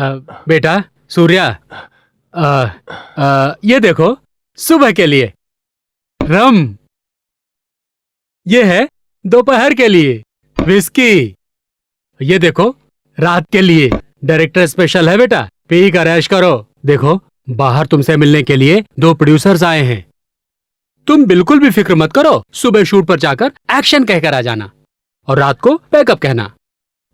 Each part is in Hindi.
बेटा सूर्या, ये देखो सुबह के लिए रम, ये है दोपहर के लिए विस्की, ये देखो रात के लिए डायरेक्टर स्पेशल है बेटा, पी कर ऐश करो। देखो बाहर तुमसे मिलने के लिए 2 प्रोड्यूसर्स आए हैं, तुम बिल्कुल भी फिक्र मत करो, सुबह शूट पर जाकर एक्शन कहकर आ जाना और रात को बैकअप कहना।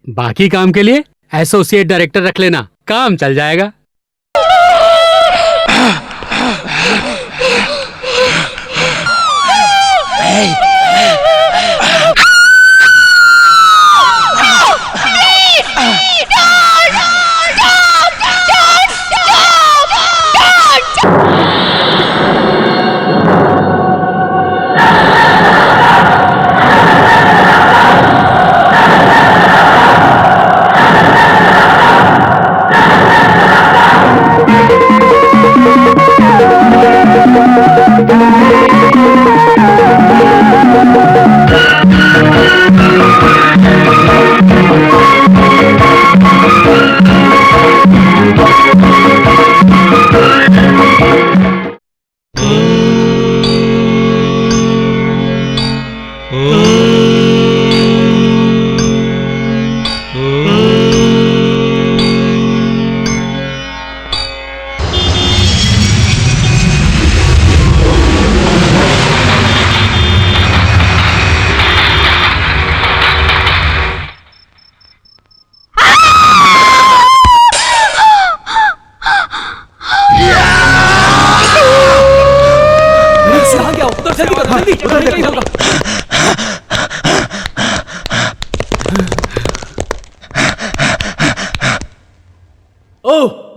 बाकी काम के लिए एसोसिएट डायरेक्टर रख लेना, काम चल जाएगा।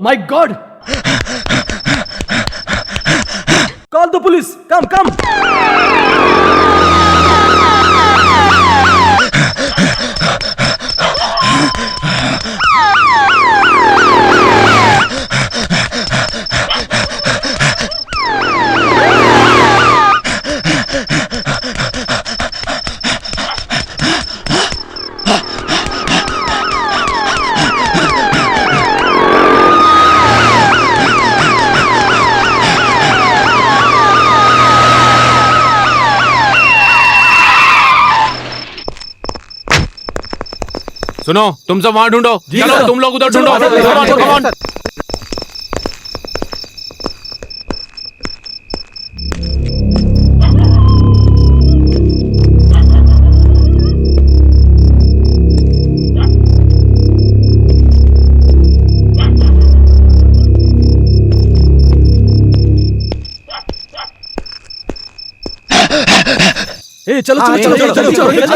My God! Call the police! Come, come! सुनो, तुम सब वहां ढूंढो। चलो तुम लोग उधर ढूंढो। Come on. चलो चलो चलो चलो चलो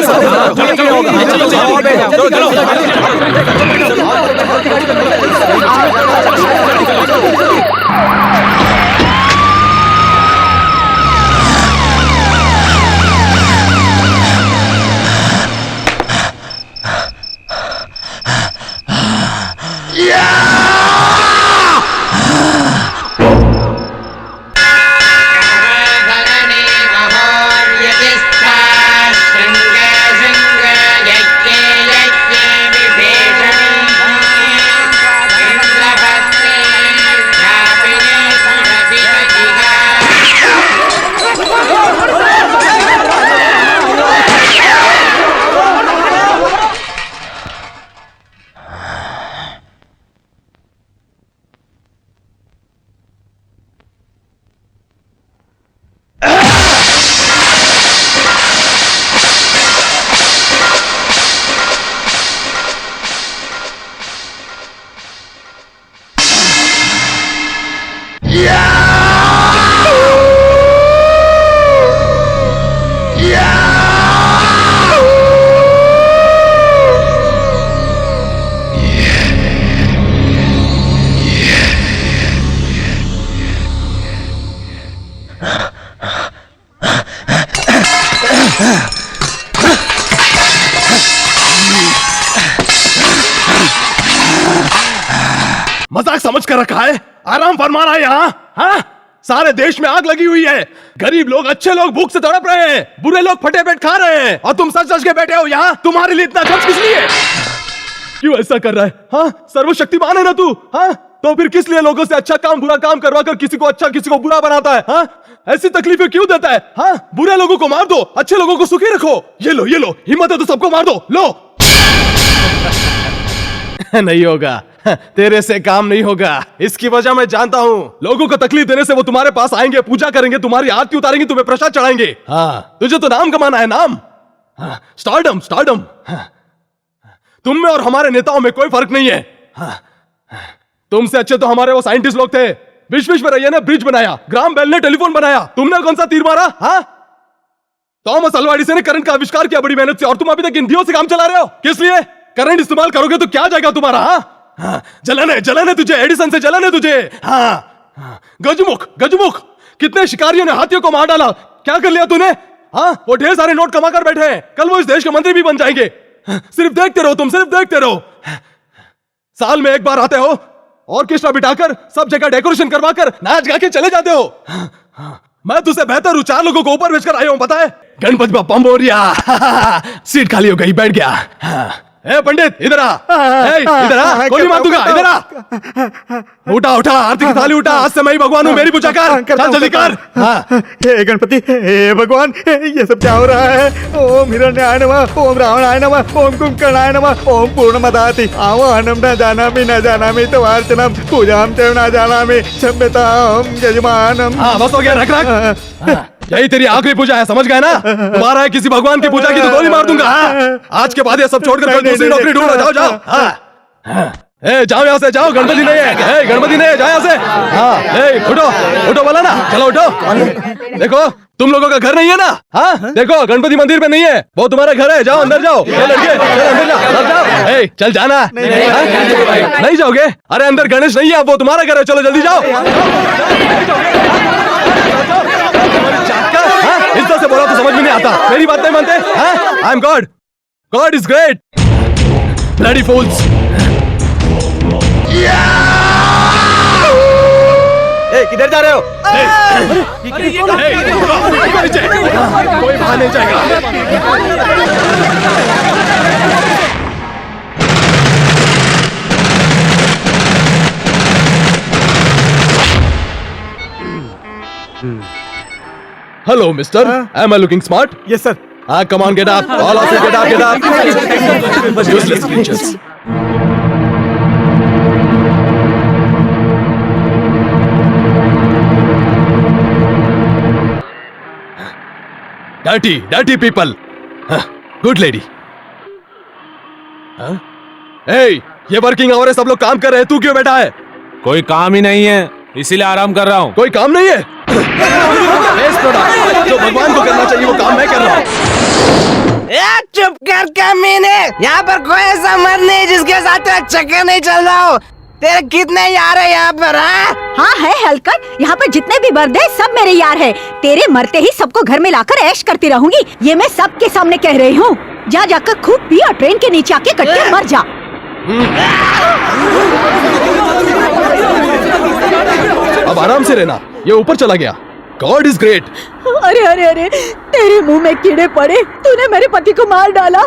मजाक समझ कर रखा है, आराम फरमा रहा है यहाँ। हाँ, सारे देश में आग लगी हुई है, गरीब लोग अच्छे लोग भूख से तड़प रहे हैं, बुरे लोग फटे पेट खा रहे हैं, और तुम सच सच के बैठे हो यहाँ। तुम्हारे लिए इतना खर्च किस लिए? क्यों ऐसा कर रहा है? हाँ, सर्वशक्तिमान है ना तू? हाँ, तो फिर किस लिए लोगों से अच्छा काम बुरा काम करवा कर किसी को अच्छा किसी को बुरा बनाता है? हाँ, ऐसी तकलीफें क्यों देता है? हाँ, बुरे लोगों को मार दो, अच्छे लोगों को सुखी रखो। ये लो, हिम्मत है तो सबको मार दो, लो। नहीं होगा, तेरे से काम नहीं होगा। इसकी वजह मैं जानता हूँ। लोगों को तकलीफ देने से वो तुम्हारे पास आएंगे, पूजा करेंगे, तुम्हारी आरती उतारेंगे, तुम्हें प्रसाद चढ़ाएंगे। हाँ, तुझे तो नाम कमाना है, नाम। हाँ, स्टारडम। हाँ, तुम में और हमारे नेताओं में कोई फर्क नहीं है। हाँ, तुमसे अच्छे तो हमारे वो साइंटिस्ट लोग थे। विश्वेश्वरैया ने ब्रिज बनाया, ग्राम बेल ने टेलीफोन बनाया, तुमने कौन सा तीर मारा? हाँ, थॉमस अल्वा एडिसन ने करंट का आविष्कार किया बड़ी मेहनत से, और तुम अभी तक इन दियों से काम चला रहे हो। किस लिए? करंट इस्तेमाल करोगे तो क्या जाएगा तुम्हारा? हाँ, जलन है तुझे, एडिसन से जलन है तुझे। हाँ, गजमुख, कितने शिकारियों ने हाथियों को मार डाला, क्या कर लिया तूने? हाँ, वो ढेर सारे नोट कमा कर बैठे हैं, कल वो इस देश के मंत्री भी बन जाएंगे। सिर्फ देखते रहो। साल में एक बार आते हो, ऑर्केस्ट्रा बिठाकर सब जगह डेकोरेशन करवाकर नाच गा के चले जाते हो। मैं तुझसे बेहतर हूं, 4 लोगों को ऊपर भेजकर आया हूं, पता है? गणपति बप्पा मोरिया। सीट खाली हो गई, बैठ गया। ए पंडित, इधर आ, गोली मार दूंगा, इधर आ। उठा, आरती की थाली उठा, आज से मैं ही भगवान हूँ, मेरी पूजा कर, चल जल्दी कर। हे गणपति, हे भगवान, ये सब क्या हो रहा है? ओम हिरण्याय नमः, ओम रावणाय नमः, ओम कुंभकर्णाय नमः, ओम पूर्णमदाति आवाहनम न जानामि तवार्चनम पूजाम च न जानामि क्षम्यताम यजमानम। हाँ, बस हो गया, रख। यही तेरी आखिरी पूजा है, समझ गए ना? दोबारा है किसी भगवान की पूजा की तो गोली मार दूंगा। आज के बाद ये सब छोड़कर कोई दूसरी नौकरी ढूंढो, जाओ। जाओ यहाँ से, जाओ। गणपति नहीं है, जाओ यहाँ से। हाँ, उठो बोला ना, चलो उठो। देखो, तुम लोगों का घर नहीं है ना? हाँ, देखो, गणपति मंदिर में नहीं है, वो तुम्हारा घर है। जाओ अंदर जाओ, ये लड़के, चलो अंदर जाओ। चल जाना। नहीं जाओगे? अरे अंदर गणेश नहीं है, वो तुम्हारा घर है, चलो जल्दी जाओ। इज्जत से बोला तो समझ में नहीं आता, मेरी बात नहीं मानते? I am God, God is great, bloody fools. किधर जा रहे हो? कोई बाहर नहीं जाएगा। Hello, mister. Am I looking smart? Yes, sir. Come on, get up. All of you, get up. Useless creatures. Dirty people. Good lady. Hey, ये वर्किंग आवर है, सब लोग काम कर रहे हैं, तू क्यों बैठा है? कोई काम ही नहीं है, इसीलिए आराम कर रहा हूँ। कोई काम नहीं है? जो भगवान को करना चाहिए वो काम मैं कर रहा हूँ। चुप कर कमीने, यहाँ पर कोई ऐसा मर्द नहीं जिसके साथ तेरा चक्कर नहीं चल रहा हो। तेरे कितने यार है यहाँ पर? हाँ है हलकर, यहाँ पर जितने भी मर्द हैं सब मेरे यार हैं। तेरे मरते ही सबको घर में लाकर ऐश करती रहूंगी, ये मैं सबके सामने कह रही हूँ। जा जाकर खूब पी और ट्रेन के नीचे आके कट के मर जा। अब आराम से रहना, ये ऊपर चला गया। God is great. अरे तेरे मुंह में कीड़े पड़े, तूने मेरे पति को मार डाला।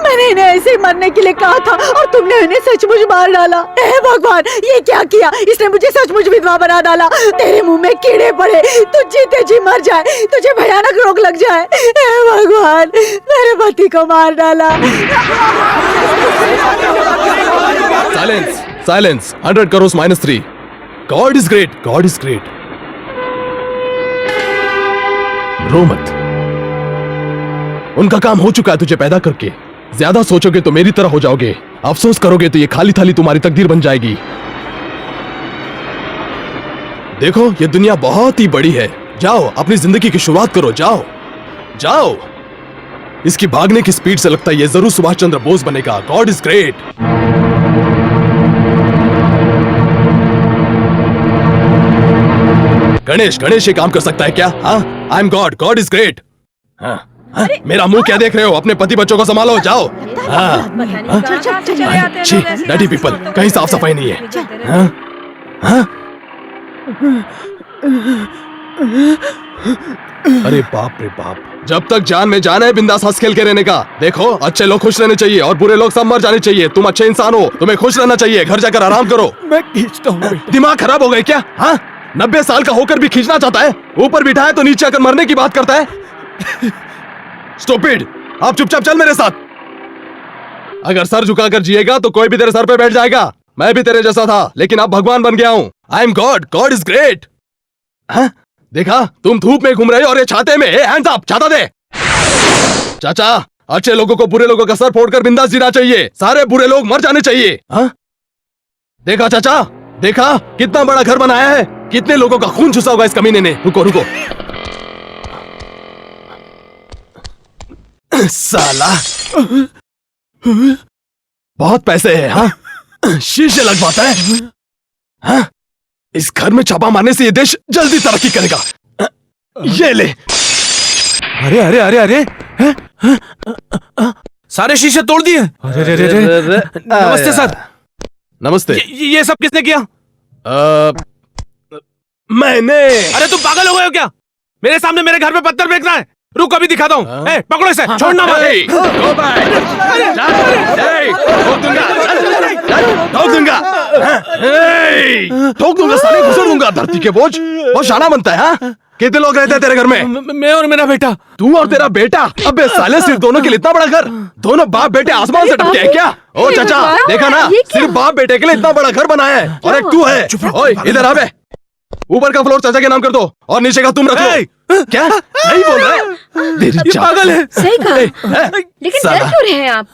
मैंने इन्हें ऐसे ही मरने के लिए कहा था और तुमने इन्हें सचमुच मार डाला। हे भगवान, ये क्या किया? इसने मुझे सचमुच विधवा बना डाला। तेरे मुंह में कीड़े पड़े, तू जीते जी मर जाए, तुझे भयानक रोग लग जाए। हे भगवान, मेरे पति को मार डाला। Silence 100 crores -3। God is great. रो मत, उनका काम हो चुका है तुझे पैदा करके। ज्यादा सोचोगे तो मेरी तरह हो जाओगे, अफसोस करोगे तो ये खाली थाली तुम्हारी तकदीर बन जाएगी। देखो, ये दुनिया बहुत ही बड़ी है, जाओ अपनी जिंदगी की शुरुआत करो, जाओ। इसकी भागने की स्पीड से लगता है ये जरूर सुभाष चंद्र बोस बनेगा। God is great. गणेश ये काम कर सकता है क्या? आई एम गॉड इज ग्रेट। मेरा मुंह क्या देख रहे हो? अपने पति बच्चों को संभालो, जाओ। डर्टी पीपल, कहीं साफ सफाई नहीं है। अरे बाप रे बाप, जब तक जान में जान है बिंदास हंस खेल के रहने का। देखो अच्छे लोग खुश रहने चाहिए और बुरे लोग सब मर जाने चाहिए। तुम अच्छे इंसान हो, तुम्हें खुश रहना चाहिए। घर जाकर आराम करो। मैं खींचता हूँ बेटा। दिमाग खराब हो गए क्या? हाँ, 90 साल का होकर भी खींचना चाहता है। ऊपर बिठा है तो नीचे आकर मरने की बात करता है। स्टूपिड, आप चुपचाप चल मेरे साथ। अगर सर झुकाकर जिएगा तो कोई भी तेरे सर पे बैठ जाएगा। मैं भी तेरे जैसा था लेकिन अब भगवान बन गया हूँ। आई am God, God is great. देखा, तुम धूप में घूम रहे हो और ये छाते में। हैंड्स अप, छाता दे। चाचा, अच्छे लोगों को बुरे लोगों का सर फोड़कर बिंदास जीना चाहिए। सारे बुरे लोग मर जाने चाहिए। हाँ? देखा चाचा, देखा कितना बड़ा घर बनाया है। कितने लोगों का खून चूसा होगा इस कमीने ने। रुको रुको, साला बहुत पैसे है। हाँ, शीशे लगवाता है। हाँ? इस घर में छापा मारने से ये देश जल्दी तरक्की करेगा। ये ले। अरे अरे अरे अरे सारे शीशे तोड़ दिए। अरे अरे अरे नमस्ते सर। नमस्ते। ये सब किसने किया? मैंने। अरे तुम पागल हो गए हो क्या? मेरे सामने मेरे घर पे पत्थर फेंकना है? रुक अभी दिखाता हूँ। पकड़ो इसे, छोड़ना मत। ठोक दूंगा, ठोक दूंगा साले, घुसड़ दूंगा। धरती के बोझ बहुत शाना बनता है। हाँ? कितने लोग रहते हैं तेरे घर में? मैं और मेरा बेटा। तू और तेरा बेटा? अबे साले, सिर्फ दोनों के लिए इतना बड़ा घर? दोनों बाप बेटे आसमान से टपके हैं क्या? ओ चाचा, देखा ना, सिर्फ बाप बेटे के लिए इतना बड़ा घर बनाया है और एक तू है। ओए इधर आ बे। ऊपर का फ्लोर चाचा के नाम कर दो और नीचे का तुम रख लो। क्या नहीं बोल रहे? तेरी पागल है। सही कहा, लेकिन डर क्यों रहे हैं आप?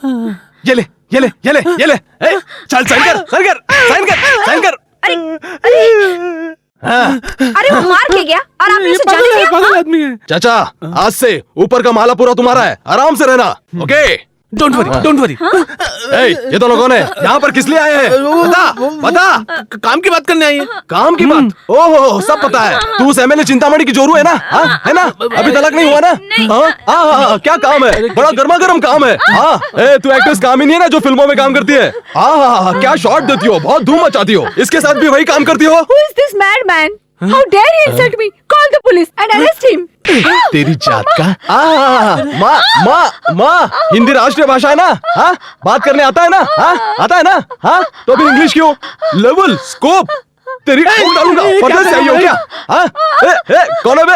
ये ले, ये ले, ये ले, ये ले। चल साइन कर, साइन कर, साइन कर, साइन कर। अरे वो मार के गया और आपने उसे जाने दिया? पागल आदमी है। चाचा, आज से ऊपर का माला पूरा तुम्हारा है। आराम से रहना, okay? Don't worry, don't worry. ये दोनों कौन है? यहाँ पर किस लिए आए हैं? बता, बता। काम की बात करने आई है। काम की बात? ओहो, सब पता है। तू उस एमएलए चिंतामणि की जोरू है ना? हाँ, है ना? अभी तलाक नहीं हुआ ना? हाँ, क्या काम है? बड़ा गर्मा गर्म काम है। हाँ, तू एक्ट्रेस काम ही नहीं है ना जो फिल्मों में काम करती है? हाँ, क्या शॉट देती हो, बहुत धूम मचाती हो। इसके साथ भी वही काम करती हो? Who is this madman? How dare he insult me? Call the police and arrest him. तेरी जात का। माँ, माँ, माँ, हिंदी राष्ट्रीय भाषा है ना? हाँ, बात करने आता है ना? हाँ, आता है ना? हाँ, तो फिर इंग्लिश क्यों? लेवल, स्कोप, तेरी खून डालूंगा। पर्दे से आई हो क्या? हाँ, कौन है बे?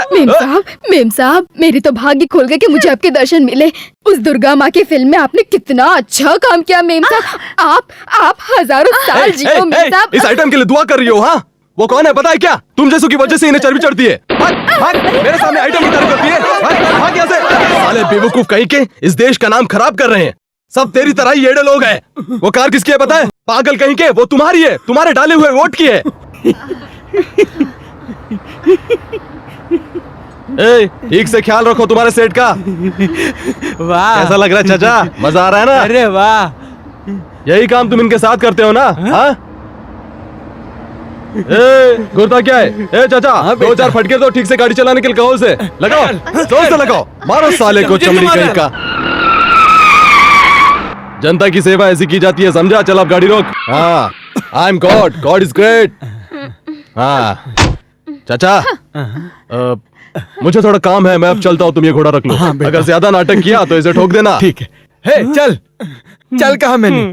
मेम साहब, मेरी तो भाग्य खोल गए कि मुझे आपके दर्शन मिले। उस दुर्गा माँ की फिल्म में आपने कितना अच्छा काम किया मेम साहब। आप हजारों साल जियो मेम साहब। इस आइटम के लिए दुआ कर रही हो? हाँ, वो कौन है पता है क्या? तुम जैसों की वजह से इन्हें चर्बी चढ़ती है। भाग, भाग, मेरे सामने आइटम की तारीफ करती है। भाग, भाग यहाँ से। साले बेवकूफ कहीं के इस देश का नाम खराब कर रहे हैं। सब तेरी तरह ही येड़े लोग हैं। वो कार किसकी है पता है? पागल कहीं के, वो तुम्हारी है, तुम्हारे डाले हुए वोट की है। ठीक से ख्याल रखो तुम्हारे सेट का। वाह, कैसा लग रहा है चाचा? मजा आ रहा है ना? अरे वाह। यही काम तुम इनके साथ करते हो ना? हाँ? गुर्दा क्या है? चाचा, 2-4 फटके तो ठीक से गाड़ी चलाने के लिए कहो उसे। लगाओ, जोर से लगाओ। मारो साले को चमड़ी कहीं का। जनता की सेवा ऐसी की जाती है, समझा? चल अब गाड़ी रोक। हाँ, आई am God, God is great. हाँ चाचा, मुझे थोड़ा काम है, मैं अब चलता हूँ। तुम ये घोड़ा रख लो। अगर ज्यादा नाटक किया तो इसे ठोक देना। ठीक है। हे, चल, चल कहा मैंने।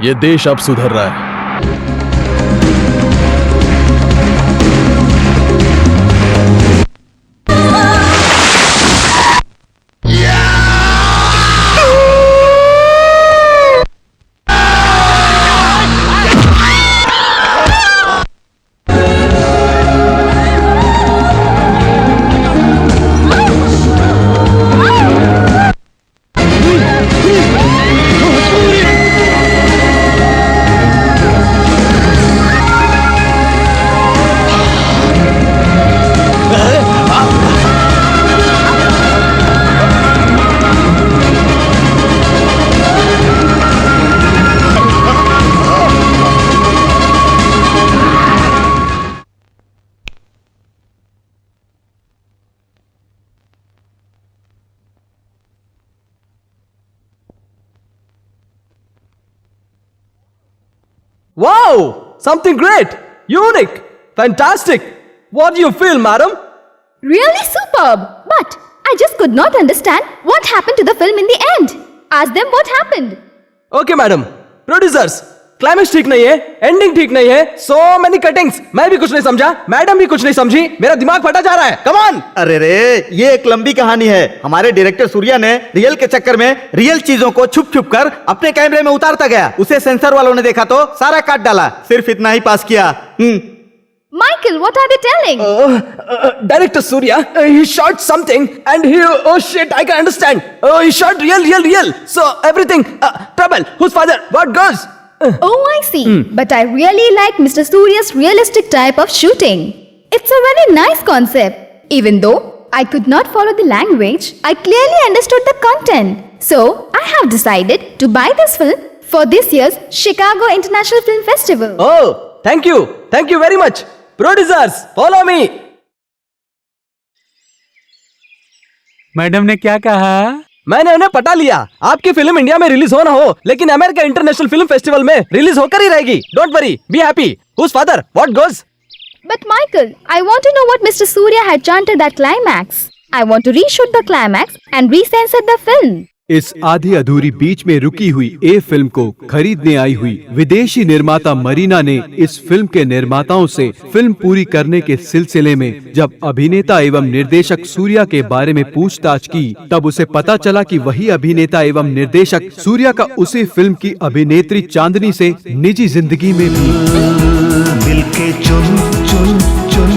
ये देश अब सुधर रहा है। Wow, something great, unique, fantastic. What do you feel, madam? Really superb, but I just could not understand what happened to the film in the end. Ask them what happened. Okay madam, producers, climax ठीक नहीं है, एंडिंग ठीक नहीं है, सो मेनी कटिंग्स, मैं भी कुछ नहीं समझा, मैडम भी कुछ नहीं समझी, मेरा दिमाग फटा जा रहा है। Come on. अरे रे, ये एक लंबी कहानी है। हमारे डायरेक्टर सूर्या ने रियल के चक्कर में रियल चीजों को छुप छुप कर अपने कैमरे में उतारता गया। उसे सेंसर वालों ने देखा तो सारा काट डाला, सिर्फ इतना ही पास किया। Michael, what are they telling? Director Surya, he shot something and he, oh shit, I can understand. He shot real. So everything, trouble, whose father, what goes? Oh, I see. But I really like Mr. Surya's realistic type of shooting. It's a very nice concept. Even though I could not follow the language, I clearly understood the content. So I have decided to buy this film for this year's Chicago International Film Festival. Oh, thank you very much. Producers, follow me. Madam ने क्या कहा? मैंने उन्हें पटा लिया। आपकी फिल्म इंडिया में रिलीज हो ना हो, लेकिन अमेरिका इंटरनेशनल फिल्म फेस्टिवल में रिलीज होकर ही रहेगी। Don't worry, be happy. Whose father? What goes? But Michael, I want to know what Mr. Surya had chanted that climax. I want to reshoot the climax and recensor the film. इस आधी अधूरी बीच में रुकी हुई ए फिल्म को खरीदने आई हुई विदेशी निर्माता मरीना ने इस फिल्म के निर्माताओं से फिल्म पूरी करने के सिलसिले में जब अभिनेता एवं निर्देशक सूर्या के बारे में पूछताछ की, तब उसे पता चला कि वही अभिनेता एवं निर्देशक सूर्या का उसी फिल्म की अभिनेत्री चांदनी से निजी जिंदगी में भी दिल के चुन चुन चुन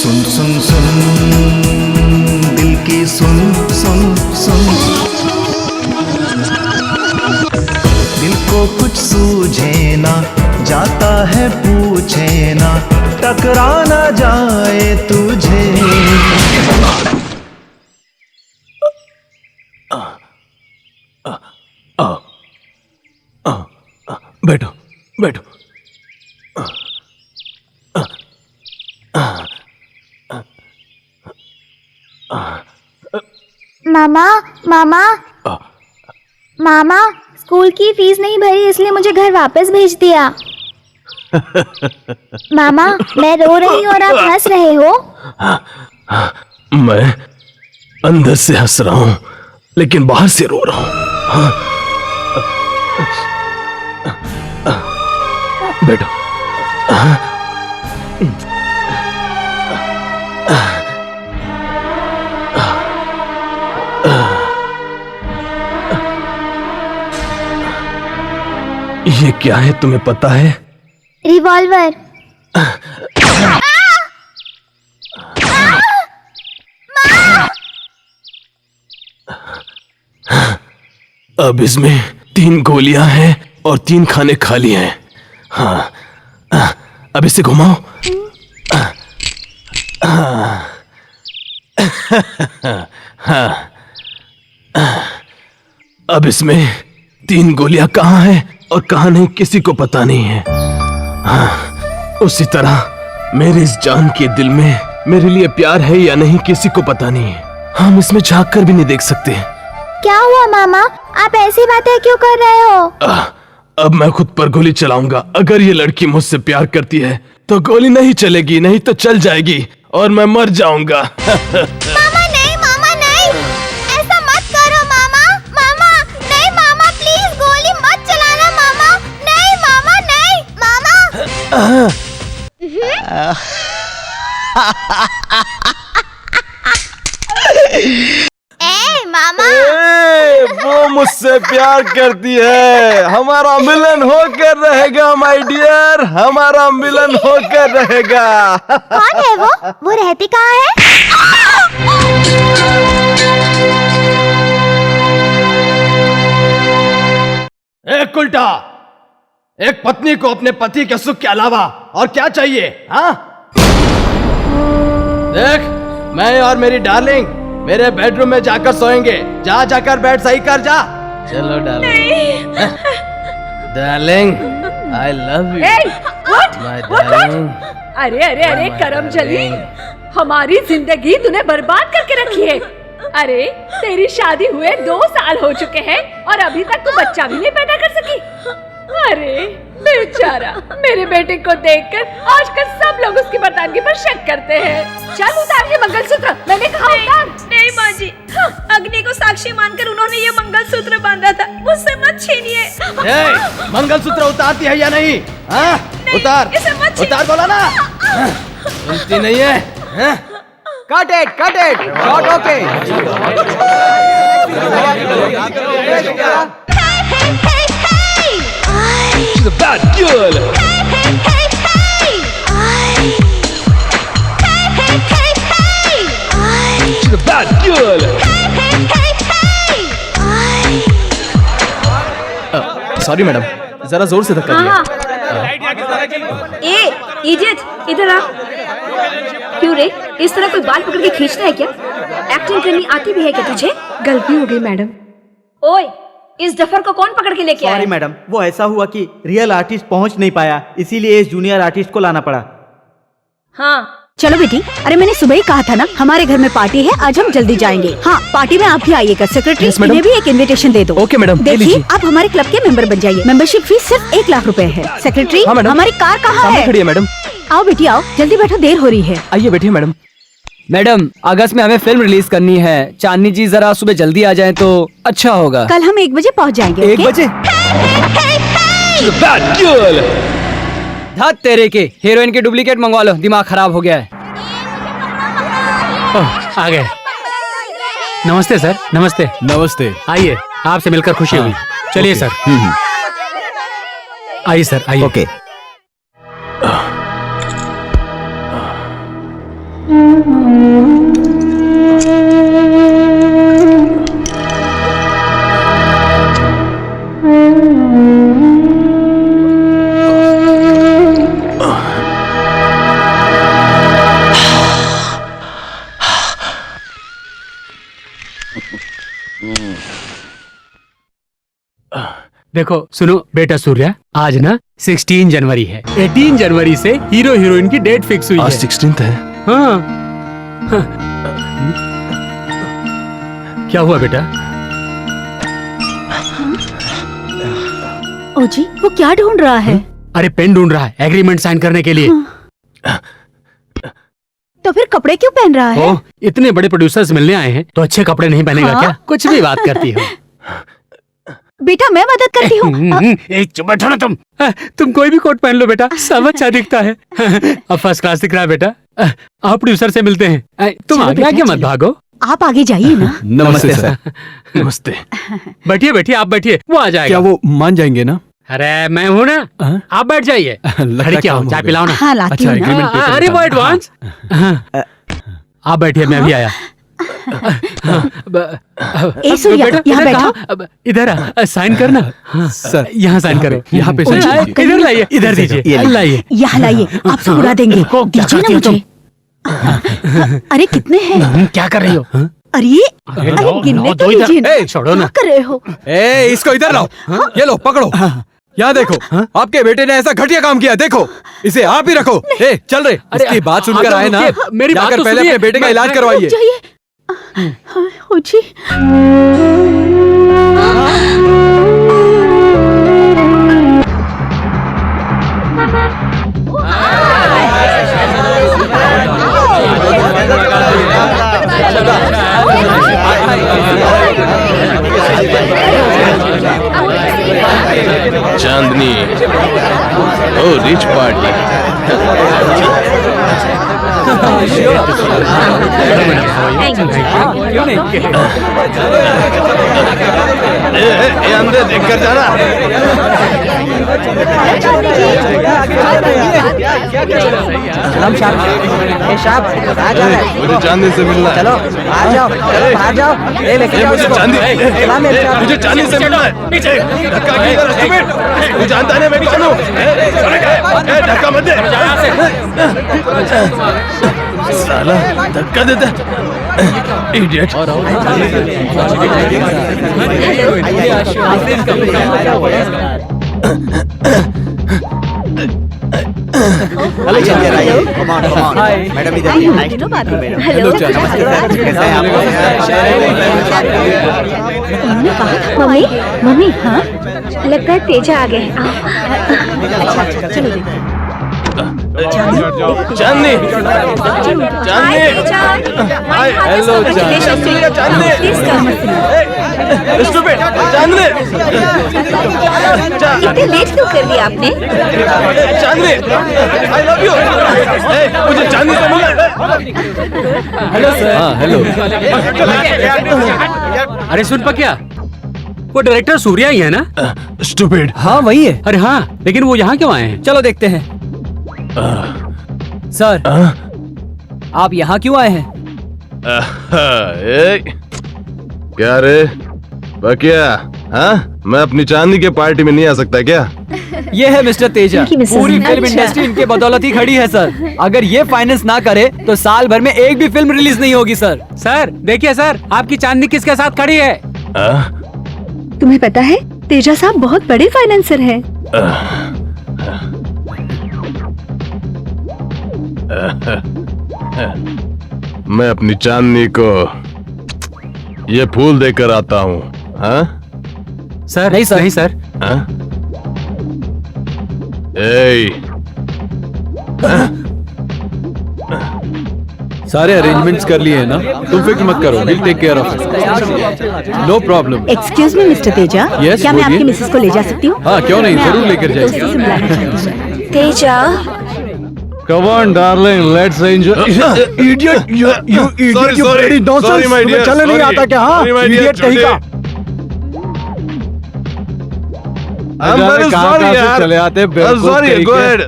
सुन सुन सुन दिल की सुन सुन सुन दिल को कुछ सूझे ना, जाता है पूछे ना, टकरा ना जाए तुझे। बैठो बैठो। मामा, स्कूल की फीस नहीं भरी इसलिए मुझे घर वापस भेज दिया। मामा, मैं रो रही हूँ और आप हंस रहे हो। मैं अंदर से हंस रहा हूँ लेकिन बाहर से रो रहा हूँ। बैठो। ये क्या है तुम्हें पता है? रिवॉल्वर। अब इसमें 3 गोलियां हैं और 3 खाने खाली हैं। हाँ, अब इसे घुमाओ। हाँ, अब इसमें 3 गोलियां कहाँ हैं और कहाँ नहीं किसी को पता नहीं है। हाँ, उसी तरह मेरे इस जान के दिल में मेरे लिए प्यार है या नहीं किसी को पता नहीं है। हम इसमें झांक कर भी नहीं देख सकते। क्या हुआ मामा, आप ऐसी बातें क्यों कर रहे हो? अब मैं खुद पर गोली चलाऊंगा। अगर ये लड़की मुझसे प्यार करती है तो गोली नहीं चलेगी, नहीं तो चल जाएगी और मैं मर जाऊंगा। मामा नहीं, ऐसा मत करो मामा। मामा नहीं, मामा प्लीज गोली मत चलाना मामा। नहीं मामा, नहीं मामा। मामा, वो मुझसे प्यार करती है। हमारा मिलन होकर रहेगा माय डियर, हमारा मिलन होकर रहेगा। कौन है वो रहती कहाँ है? एक उल्टा, एक पत्नी को अपने पति के सुख के अलावा और क्या चाहिए? हाँ, देख, मैं और मेरी डार्लिंग मेरे बेडरूम में जाकर सोएंगे। जाकर बेड सही कर जा। चलो darling. Darling, I love you. My darling. अरे करम चली, हमारी जिंदगी तूने बर्बाद करके रखी है। अरे तेरी शादी हुए 2 साल हो चुके हैं और अभी तक तू बच्चा भी नहीं पैदा कर सकी। अरे बेचारा, मेरे बेटे को देखकर आजकल सब लोग उसकी मर्दानगी पर शक करते हैं। चल उतार ये मंगलसूत्र, मैंने कहा उतार। नहीं माँ जी, अग्नि को साक्षी मानकर उन्होंने ये मंगलसूत्र बांधा था, मुझसे मत छीनिए। मंगलसूत्र उतारती है या नहीं? हाँ? उतार, इसे मत छीनिए। उतार बोला ना। सुनती नहीं है? हाँ? Cut it shot okay. She's a bad girl. She's a bad girl. Sorry madam, जरा जोर से धक्का दिया। ए इडियट, इधर आ। क्यों रे, इस तरह कोई बाल पकड़ के खींचता है क्या? एक्टिंग करनी आती भी है क्या तुझे? गलती हो गई मैडम। ओए, इस डफर को कौन पकड़ के लेके आया? सॉरी मैडम, वो ऐसा हुआ कि रियल आर्टिस्ट पहुंच नहीं पाया, इसीलिए इस जूनियर आर्टिस्ट को लाना पड़ा। हाँ चलो बेटी, अरे मैंने सुबह ही कहा था ना, हमारे घर में पार्टी है, आज हम जल्दी जाएंगे। हाँ, पार्टी में आप भी आइएगा। सेक्रेटरी, इन्हें भी एक इनविटेशन दे दो। ओके मैडम, देखिए, आप हमारे क्लब के मेंबर बन जाइए। मेंबरशिप फीस सिर्फ 1 लाख रुपए है। सेक्रेटरी, हाँ, मैडम। हमारी कार कहाँ है? खड़ी है मैडम। आओ बेटी आओ, जल्दी बैठो, देर हो रही है। आइए बैठिए मैडम। मैडम, अगस्त में हमें फिल्म रिलीज करनी है। चांदनी जी जरा सुबह जल्दी आ जाएं तो अच्छा होगा। कल हम 1 बजे पहुँच जाएंगे। 1 ओके? बजे? Bad girl. धत तेरे के, हीरोइन के डुप्लीकेट मंगवा लो, दिमाग खराब हो गया है। ओह, आ गए। नमस्ते सर, नमस्ते। नमस्ते। आइए, आपसे मिलकर खुशी हुई। चलिए सर। आइए सर, आइए। ओके। देखो सुनो बेटा सूर्या, आज ना 16 जनवरी है। 18 जनवरी से हीरो हीरोइन की डेट फिक्स हुई है। 16th है। हाँ। क्या हुआ बेटा? ओ जी, वो क्या ढूंढ रहा है? अरे पेन ढूंढ रहा है एग्रीमेंट साइन करने के लिए। तो फिर कपड़े क्यों पहन रहा है? ओ, इतने बड़े प्रोड्यूसर्स मिलने आए हैं तो अच्छे कपड़े नहीं पहनेगा हाँ? क्या? कुछ भी बात करती हो। बेटा मैं मदद करती हूँ। एक चुप बैठो ना तुम। तुम कोई भी कोट पहन लो बेटा, सब अच्छा दिखता है। अब फर्स्ट क्लास दिख रहा है बेटा। आप प्रोड्यूसर से मिलते हैं। तुम चलो आगे बेटा, आगे मत चलो। भागो। आप आगे जाइए ना। नमस्ते सर। नमस्ते। बैठिए बैठिए, आप बैठिए, वो आ जाएगा। क्या वो मान जाएंगे ना? अरे मैं हूँ ना, आप बैठ जाइए। लगता खड़ी क्या काम हो, हो चाय गया। पिलाओ ना। हाँ लाती अच्छा, हूँ ना। agreement paper अरे वो निकालो। एडवांस। आप बैठिए, मैं भी आया। ए सूर्या, बेटा, यहाँ इधर बैठो। कहाँ? अब इधर आ, साइन करना। हाँ, सर, यहाँ साइन करो। यहाँ पे ओ, साइन कीजिए। इधर लाइए, इधर दीजिए, लाइए। यहाँ लाइए, आपसे बुरा देंगे। को क्या दीजिए करती ना हो मुझे। अरे कितने हैं? क्या कर रही हो? अरे अरे अरे लो, गिनने लो, तो दो इधर। दीजिए ना। ए, छोड़ो ना। क्या कर रहे हो? ए, इसको इधर लाओ। ये लो, पकड़ो। यहाँ देखो, आपके बेटे ने ऐसा घटिया काम किया, देखो। इसे आप ही रखो। ए, चल रे। अरे, इसकी बात सुनकर आप आए ना, रुकिए, मेरी बात जाकर तो पहले सुनिए। अपने बेटे का इलाज मैं- करवाइए। जाइए। हाँ, हो जी। चांदनी, ओ रिच पार्टी। अंदर देख कर जाना। मुझे चांदनी से मिलना है। चलो बाहर जाओ, चलो बाहर जाओ, ये लेके जाओ मुझे इसको। चांदी, चला मेरे साथ। मुझे चांदनी से मिलना है। धक्का किधर है, stupid? तू जानता नहीं मैं कौन हूँ? धक्का मत दे। साला धक्का देता। इडियट। हेलो मैडम, इधर हेलो, नमस्ते सर, कैसे हैं आप? मम्मी मम्मी हाँ लगता है तेजा आ गए। अच्छा चलो देखो। चांदनी हेलो स्टूपिड चांदनी इतने लेट क्यों कर दिया आपने? चांदनी आई लव यू। मुझे चांदनी से मिलना। Hello sir. हाँ हेलो। अरे सुन पक्या, वो डायरेक्टर सूर्या ही है ना? स्टूपिड। हाँ वही है। अरे हाँ, लेकिन वो यहाँ क्यों आए हैं? चलो देखते हैं। सर आप यहाँ क्यों आए हैं? क्या रे बकिया, हाँ मैं अपनी चांदनी के पार्टी में नहीं आ सकता क्या? ये है मिस्टर तेजा, पूरी फिल्म इंडस्ट्री इनके बदौलत ही खड़ी है सर। अगर ये फाइनेंस ना करे तो साल भर में एक भी फिल्म रिलीज नहीं होगी सर। सर देखिए सर, आपकी चांदनी किसके साथ खड़ी है? तुम्हें पता है तेजा साहब बहुत बड़े फाइनेंसर हैं। मैं अपनी चांदनी को ये फूल देकर आता हूँ। हाँ सर नहीं सर, नहीं सर। हाँ? ए सारे अरेंजमेंट्स कर लिए हैं ना, तुम फिक्र मत करो, will take care of it, no problem. Excuse me mister Teja, Yes, क्या मैं बोलिए। आपकी मिसेस को ले जा सकती हूँ? हाँ क्यों नहीं, जरूर लेकर तो उसी जाइए। से मिलाना चाहती हूँ। Teja Come on darling, let's enjoy. Idiot you idiot you bloody nonsense, तुम्हें चलने नहीं आता क्या? हाँ इडियट कहीं का। I'm very sorry यार। चले आते I'm sorry, go ahead.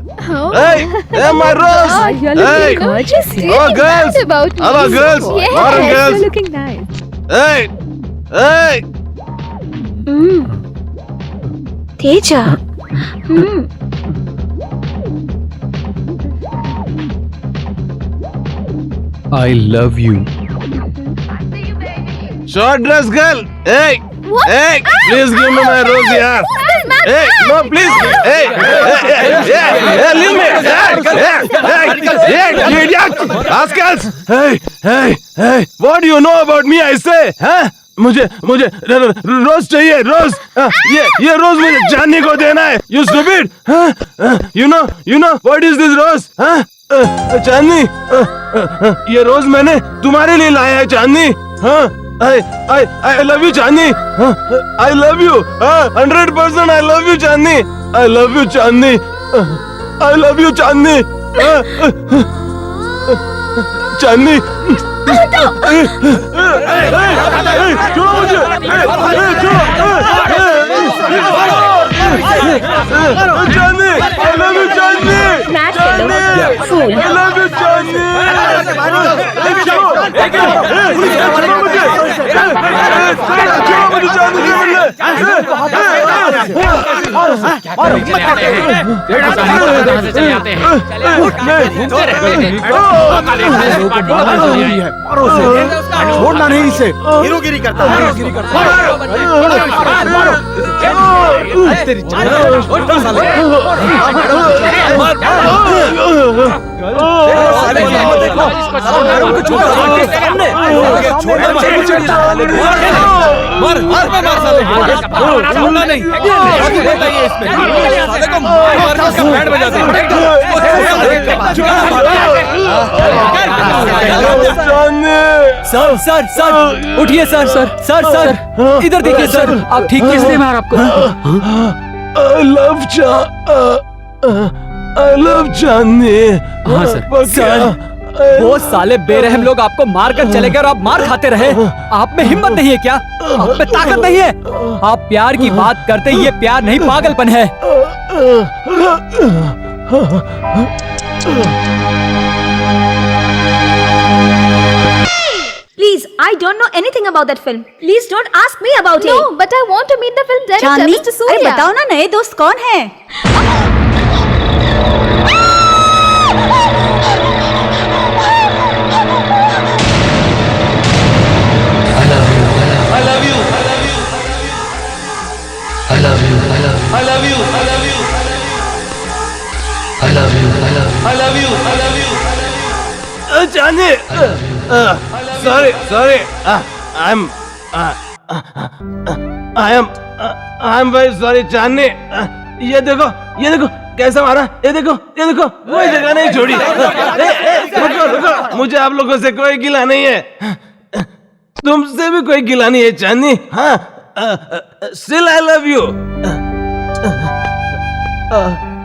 Hey, my rose. Hey, oh girls. Hello girls. Morning girls. looking nice. Hey, hey. Teja I love you. Short dress girl. Hey, hey, please give me my rose yaar. Hey, no please. Hey, hey, leave me. Hey, idiot. Rascals. Hey, what do you know about me? I say, huh? मुझे रोज चाहिए, रोज। ये रोज मुझे चांदनी को देना है। You stupid. You know what is this rose? चांदनी, ये रोज मैंने तुम्हारे लिए लाया है चांदनी। I love you Chandni. I love you 100%। I love you Chandni. I love you Chandni. I love you चांदनी। चांदनी छोड़ो मुझे। चांदनी I love you Chandni. Snatch कर लो फूल। I love you चांदनी। छोड़ो मुझे चांदनी से मिलने। छोड़ना नहीं इसे, हीरोगिरी करता है। सर सर सर उठिए सर सर सर सर इधर देखिए सर, आप ठीक किसने मारा आपको? I love चांदनी। हाँ सर। वो साले बेरहम लोग आपको मार कर चले गए और आप मार खाते रहे। आप में हिम्मत नहीं है क्या? आप में ताकत नहीं है? आप प्यार की बात करते, ये प्यार नहीं पागलपन है। Please, I don't know anything about that film. Please don't ask me about it. No, but I want to meet the film director, Chandni, Mr. अरे Surya. बताओ ना नए दोस्त कौन है? Chandni, sorry, I'm I am very sorry Chandni. ये देखो कैसा मारा। ये देखो कोई जगह नहीं छोड़ी। रुको, मुझे आप लोगों से कोई गिला नहीं है, तुमसे भी कोई गिला नहीं है चांदनी। हाँ, स्टिल आई लव यू।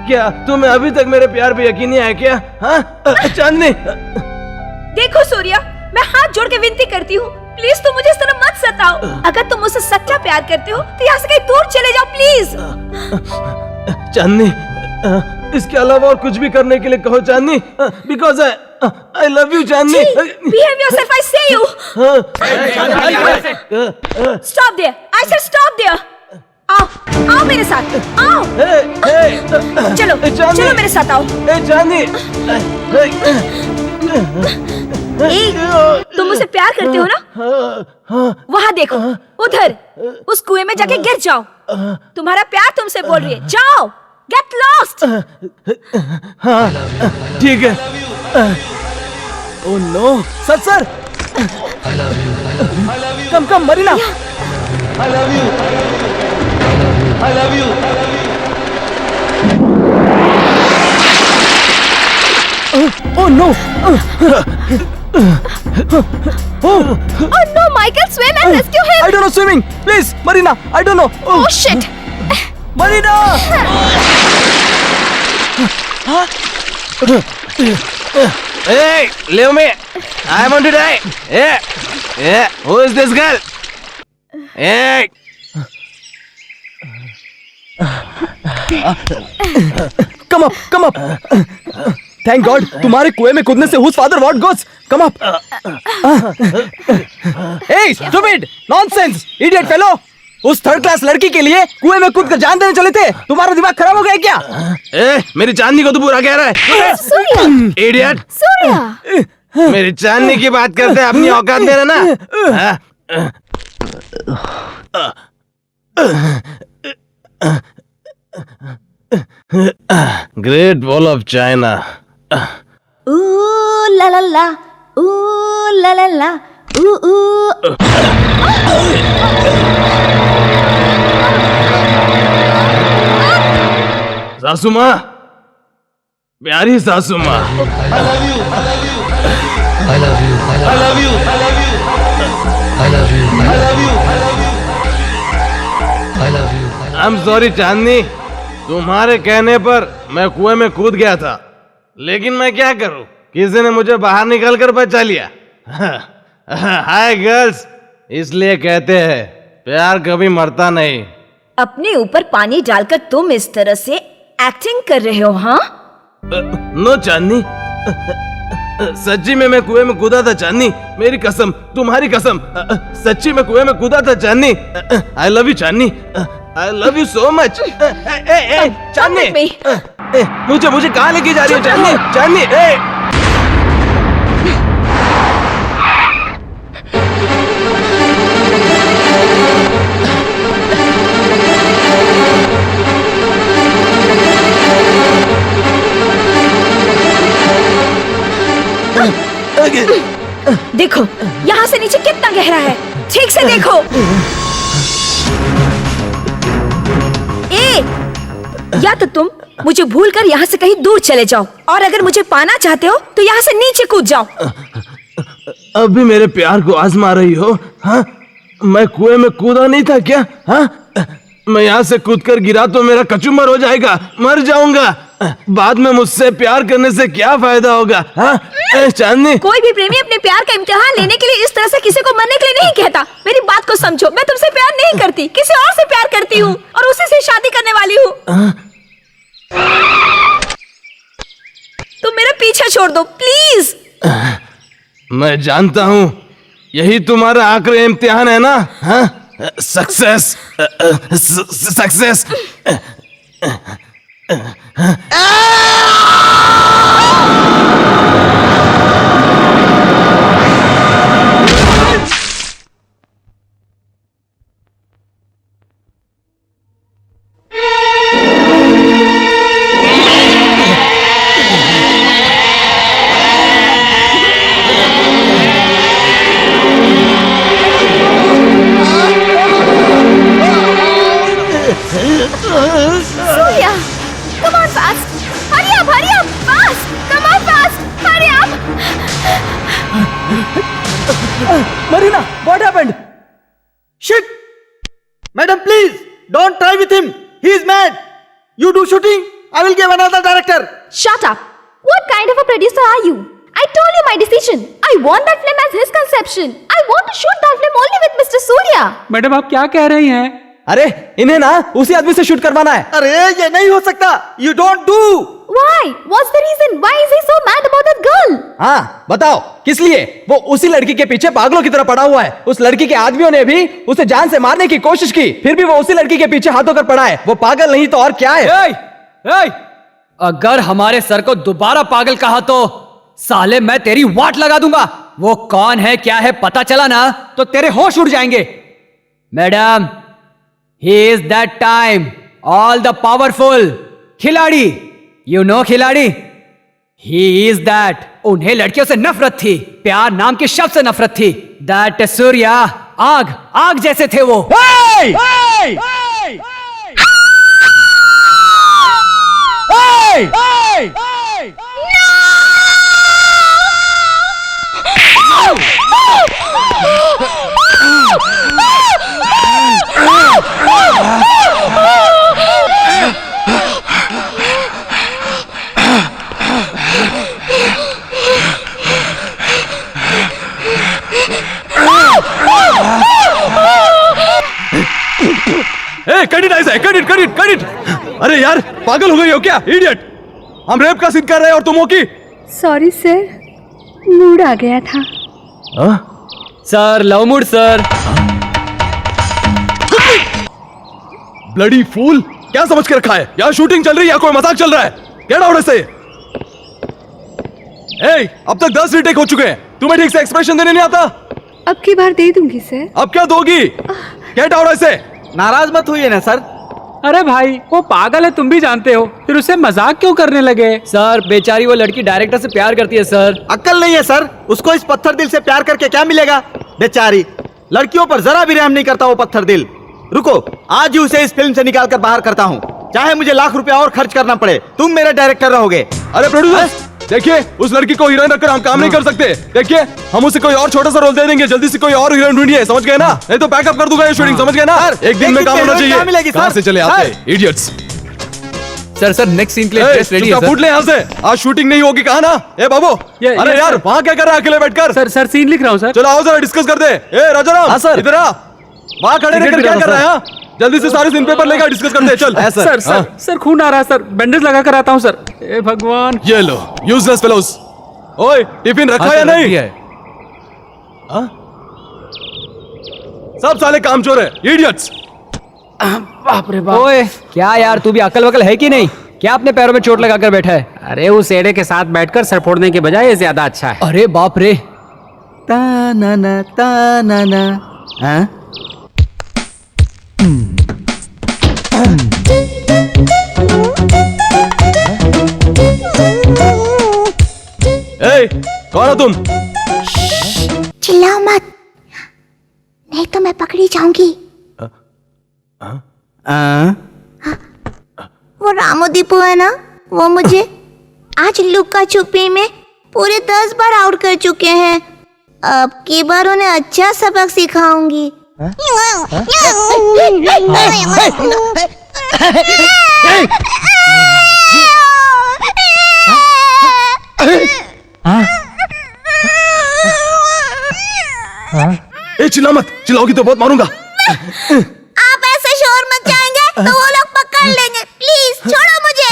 क्या तुम्हें अभी तक मेरे प्यार पे यकीन नहीं आया क्या? हाँ चांदनी। देखो सूर्या, मैं हाथ जोड़ के विनती करती हूँ, प्लीज तुम मुझे इस तरह मत सताओ। अगर तुम मुझसे सच्चा प्यार करते हो तो यहाँ से कहीं दूर चले जाओ प्लीज। चांदनी, इसके अलावा और कुछ भी करने के लिए कहो Chandni, because I love you Chandni. Behave yourself, I say you. Stop there. I said stop there. आओ मेरे साथ, आओ। चलो मेरे साथ आओ। चांदनी, तुम मुझसे प्यार करते हो ना? वहाँ देखो, उधर उस कुएं में जाके गिर जाओ। तुम्हारा प्यार तुमसे बोल रही है, जाओ, गेट लॉस्ट। हाँ ठीक है। Oh no, sir come Marina. I love you. Oh no! Oh no, Michael, swim and rescue him! I don't know swimming. Please, Marina, I don't know. Oh shit! Marina! Hey, leave me. I want to die. Hey, who is this girl? Hey. Come up. Thank God, तुम्हारे कुएं में कूदने से whose father what goes? Come up. Hey, stupid, nonsense, idiot fellow. उस थर्ड क्लास लड़की के लिए कुएं में कूद कर जान देने चले थे। तुम्हारा दिमाग खराब हो गया क्या? मेरी चांदनी को तो बुरा कह रहा है। सूर्या! इडियट! सूर्या! मेरी चांदनी की बात करते हैं, अपनी औकात में रहना। Great wall of China. Ooh la la la, ooh la la la, ooh. सासू माँ, प्यारी सासू माँ। आई एम सॉरी चांदनी, तुम्हारे कहने पर मैं कुएं में कूद गया था, लेकिन मैं क्या करूं, किसी ने मुझे बाहर निकल कर बचा लिया। हाय गर्ल्स, इसलिए कहते हैं प्यार कभी मरता नहीं। अपने ऊपर पानी डालकर तुम इस तरह से एक्टिंग कर रहे हो, हाँ? नो चांदनी, सच्ची में मैं कुएं में कूदा था चांदनी, मेरी कसम, तुम्हारी कसम, सच्ची में कुएं में कूदा था Chandni. I love you Chandni, I love you so much. Chandni, मुझे कहाँ लेके जा रही हो चांदनी? चांदनी, देखो यहाँ से नीचे कितना गहरा है, ठीक से देखो। या तो तुम मुझे भूलकर यहाँ से कहीं दूर चले जाओ, और अगर मुझे पाना चाहते हो तो यहाँ से नीचे कूद जाओ। अब भी मेरे प्यार को आजमा रही हो? हाँ, मैं कुएं में कूदा नहीं था क्या? हाँ, मैं यहाँ से कूदकर गिरा तो मेरा कचूमर हो जाएगा, मर जाऊंगा। बाद में मुझसे प्यार करने से क्या फायदा होगा? हाँ चांदनी, कोई भी प्रेमी अपने प्यार का इम्तिहान लेने के लिए इस तरह से किसी को मरने के लिए नहीं कहता। मेरी बात को समझो, मैं तुमसे प्यार नहीं करती, किसी और से प्यार करती हूँ और उसी से शादी करने वाली हूँ। तुम मेरा पीछा छोड़ दो प्लीज। मैं जानता हूँ यही तुम्हारा आखिरी इम्तिहान है ना? हाँ, success, success. Marina, what happened? Shit! Madam, please don't try with him. He is mad. You do shooting, I will give another director. Shut up! What kind of a producer are you? I told you my decision. I want that film as his conception. I want to shoot that film only with Mr. Surya. Madam आप क्या कह रही हैं? अरे इन्हें ना उसी आदमी से शूट करवाना है। अरे ये नहीं हो सकता। You don't do. Why? What's the reason? Why is he so mad about that girl? हाँ बताओ किस लिए? वो उसी लड़की के पीछे पागलों की तरह पड़ा हुआ है। उस लड़की के आदमियों ने भी उसे जान से मारने की कोशिश की, फिर भी वो उसी लड़की के पीछे हाथ धोकर पड़ा है। वो पागल नहीं तो और क्या है? अगर हमारे सर को दोबारा पागल कहा तो साले मैं तेरी वाट लगा दूंगा। वो कौन है क्या है पता चला ना तो तेरे होश उड़ जाएंगे। Madam, he is that time, all the powerful खिलाड़ी, you know खिलाड़ी, he is that। उन्हें लड़कियों से नफरत थी, प्यार नाम के शब्द से नफरत थी। That सूर्या, आग आग जैसे थे वो। Hey! Hey! Hey! Hey! Cut it. अरे यार पागल हो गई हो क्या? इडियट! हम रेप का सीन कर रहे हैं और तुम हो की? सॉरी सर, मूड आ गया था। Sir love mood sir. Bloody fool, क्या समझ के रखा है? यहाँ शूटिंग चल रही है या कोई मजाक चल रहा है? गेट आउट से। अब तक 10 रीटेक हो चुके हैं, तुम्हें ठीक से एक्सप्रेशन देने नहीं आता? अब की बार दे दूंगी सर। अब क्या दोगी? गेट आउट से। नाराज मत होइए ना सर। अरे भाई वो पागल है, तुम भी जानते हो, फिर उसे मजाक क्यों करने लगे? सर बेचारी वो लड़की डायरेक्टर से प्यार करती है सर। अक्ल नहीं है सर, उसको इस पत्थर दिल से प्यार करके क्या मिलेगा? बेचारी लड़कियों पर जरा भी रहम नहीं करता वो पत्थर दिल। रुको, आज ही उसे इस फिल्म से निकाल कर बाहर करता हूँ, चाहे मुझे लाख रुपया और खर्च करना पड़े। तुम मेरे डायरेक्टर रहोगे। अरे प्रोड्यूसर देखिए, उस लड़की को हीरोइन रखकर हम काम नहीं कर सकते। देखिए हम उसे कोई और छोटा सा रोल दे देंगे, जल्दी से कोई और हीरोइन ढूंढिए, समझ गए ना? नहीं तो बैकअप कर दूंगा ये शूटिंग, समझ गए ना? एक दिन में काम होना चाहिए। कहां से चले आते इडियट्स? सर नेक्स्ट सीन के लिए ड्रेस रेडी है सर। फुट ले यहाँ से, आज शूटिंग नहीं होगी कहा ना? ए बाबू, अरे यार वहाँ क्या कर रहा है अकेले बैठकर? सर सीन लिख रहा हूँ सर। चलो आओ जरा डिस्कस कर दे। ए राजाराम इधर आ, वहाँ खड़े रहकर क्या कर रहा है? जल्दी से सारे सीन पेपर लेकर डिस्कस करते हैं। चल। सर खून आ रहा है सर, बैंडेज लगा कर आता हूँ सर। ए भगवान। ये लो यूजलेस फेलोज। ओए टिफिन रखा या नहीं? सब साले कामचोर है, इडियट्स। बाप रे बाप। ओए क्या यार, तू भी अकल वकल है कि नहीं? क्या अपने पैरों में चोट लगाकर बैठा है? अरे उस एड़े के साथ बैठकर सर फोड़ने के बजाय ये ज्यादा अच्छा है। अरे बाप रे। ता ना। हाँ? कौन हो तुम? चिल्लाओ मत, नहीं तो मैं पकड़ी जाऊंगी। वो रामो दीपू है ना, वो मुझे आज लुक्का छुपी में पूरे 10 बार आउट कर चुके हैं। अब की बार उन्हें अच्छा सबक सिखाऊंगी। चिल्ला मत, चिल्लाओगी तो बहुत मारूंगा। आप ऐसे शोर मचाएंगे तो वो लोग पकड़ लेंगे। प्लीज छोड़ो मुझे।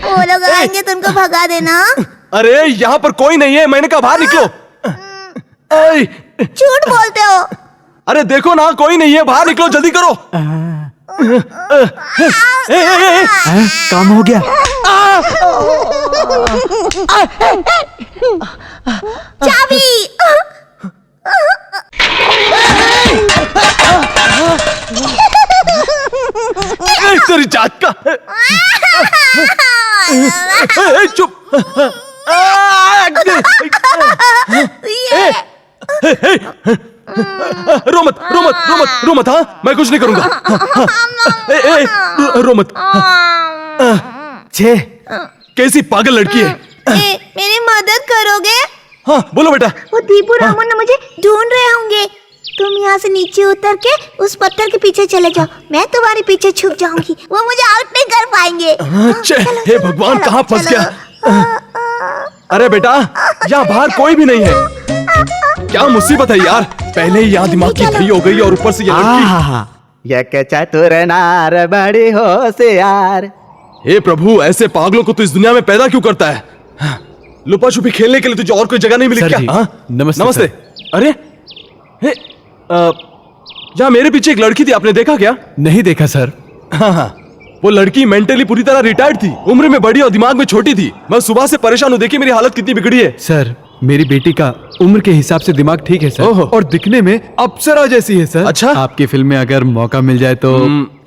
वो लोग आएंगे तो उनको भगा देना। अरे यहाँ पर कोई नहीं है, मैंने कहा बाहर निकलो। झूठ बोलते हो। अरे देखो ना कोई नहीं है, बाहर निकलो, जल्दी करो। काम हो गया। चाबी। तेरी जात का। चुप। रो मत, हाँ मैं कुछ नहीं करूंगा। रो मत। छे कैसी पागल लड़की है। मेरी मदद करोगे? हाँ बोलो बेटा। वो दीपू रामन मुझे ढूंढ रहे होंगे। तुम यहाँ से नीचे उतर के उस पत्थर के पीछे चले जाओ, मैं तुम्हारे पीछे छुप जाऊंगी, वो मुझे आउट नहीं कर पाएंगे। हे भगवान, कहाँ फंस गया। अरे बेटा, यहाँ बाहर कोई भी नहीं है। क्या मुसीबत है यार, पहले ही यहाँ दिमाग की धरी हो गई और ऊपर से ये लड़की। ये चतुर नार बड़ी होशियार। हे प्रभु, ऐसे पागलों को तो इस दुनिया में पैदा क्यों करता है। लुपा छुपी खेलने के लिए तुझे और कोई जगह नहीं मिली सर क्या? जी, हाँ? नमस्ते, नमस्ते। अरे हे, यहाँ मेरे पीछे एक लड़की थी, आपने देखा क्या? नहीं देखा सर। हाँ हाँ, वो लड़की मेंटली पूरी तरह रिटायर्ड थी, उम्र में बड़ी और दिमाग में छोटी थी। मैं सुबह से परेशान हूँ, देखिए मेरी हालत कितनी बिगड़ी है। सर मेरी बेटी का उम्र के हिसाब से दिमाग ठीक है सर, ओहो। और दिखने में अप्सरा जैसी है सर। अच्छा? आपकी फिल्म में अगर मौका मिल जाए तो।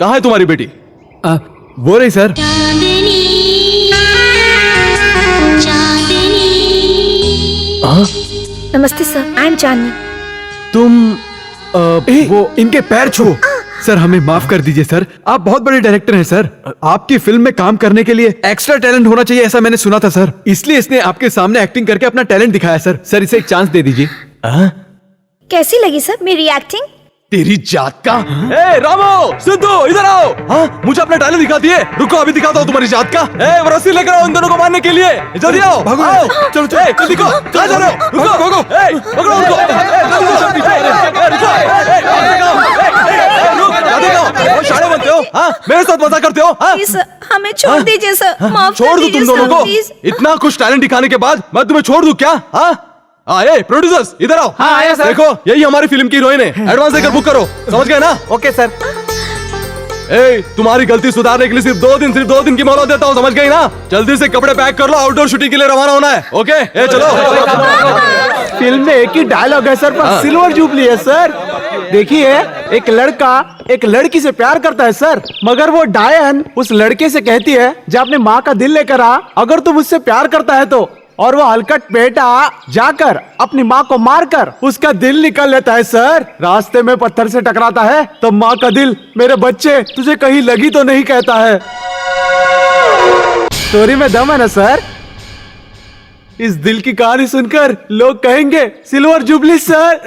कहाँ है तुम्हारी बेटी? वो रही सर। नमस्ते सर, आई एम चांदनी। तुम वो इनके पैर छू। सर हमें माफ कर दीजिए सर, आप बहुत बड़े डायरेक्टर हैं सर। आपकी फिल्म में काम करने के लिए एक्स्ट्रा टैलेंट होना चाहिए, ऐसा मैंने सुना था सर। इसलिए इसने आपके सामने एक्टिंग करके अपना टैलेंट दिखाया सर। सर इसे एक चांस दे दीजिए। कैसी लगी सर मेरी एक्टिंग? तेरी जात का। ए रामो, सिद्धू, इधर आओ। हाँ, मुझे अपना टैलेंट दिखा दिए। रुको, अभी दिखाता हूँ तुम्हारी जात का। ए वो रस्सी लेकर आओ इन दोनों को मारने के लिए। जल्दी आओ, भागो। आओ। चलो चलो, जल्दी को। कहाँ जा रहे हो? रुको, भागो। ए, पकड़ो उनको। वो शाणे बनते हो? हाँ, मेरे साथ मजा करते हो? हाँ? प्लीज हमें छोड़ दीजिए सर, माफ छोड़ दूं तुम दोनों को? इतना कुछ टैलेंट दिखाने के बाद मैं तुम्हें छोड़ दूं क्या? हाँ? ए प्रोड्यूसर्स, इधर आओ। हाँ, आया सर। देखो, यही हमारी फिल्म की हीरोइन है। एडवांस देकर बुक करो, समझ गए ना? Okay sir. ए, तुम्हारी गलती सुधारने के लिए सिर्फ 2 दिन की मोहलत देता हूँ, समझ गई ना? जल्दी से कपड़े पैक कर लो, आउटडोर शूटिंग के लिए रवाना होना है। ओके, ए चलो। फिल्म में एक ही डायलॉग है सर, पर सिल्वर जुबली है सर। देखिए, एक लड़का एक लड़की से प्यार करता है सर, मगर वो डायन उस लड़के से कहती है, जब अपने माँ का दिल लेकर आ, अगर तुम उससे प्यार करता है तो। और वो हलकट बेटा जाकर अपनी माँ को मारकर उसका दिल निकाल लेता है सर। रास्ते में पत्थर से टकराता है तो माँ का दिल, मेरे बच्चे तुझे कहीं लगी तो नहीं कहता है। स्टोरी में दम है ना सर। इस दिल की कहानी सुनकर लोग कहेंगे सिल्वर जुबली सर।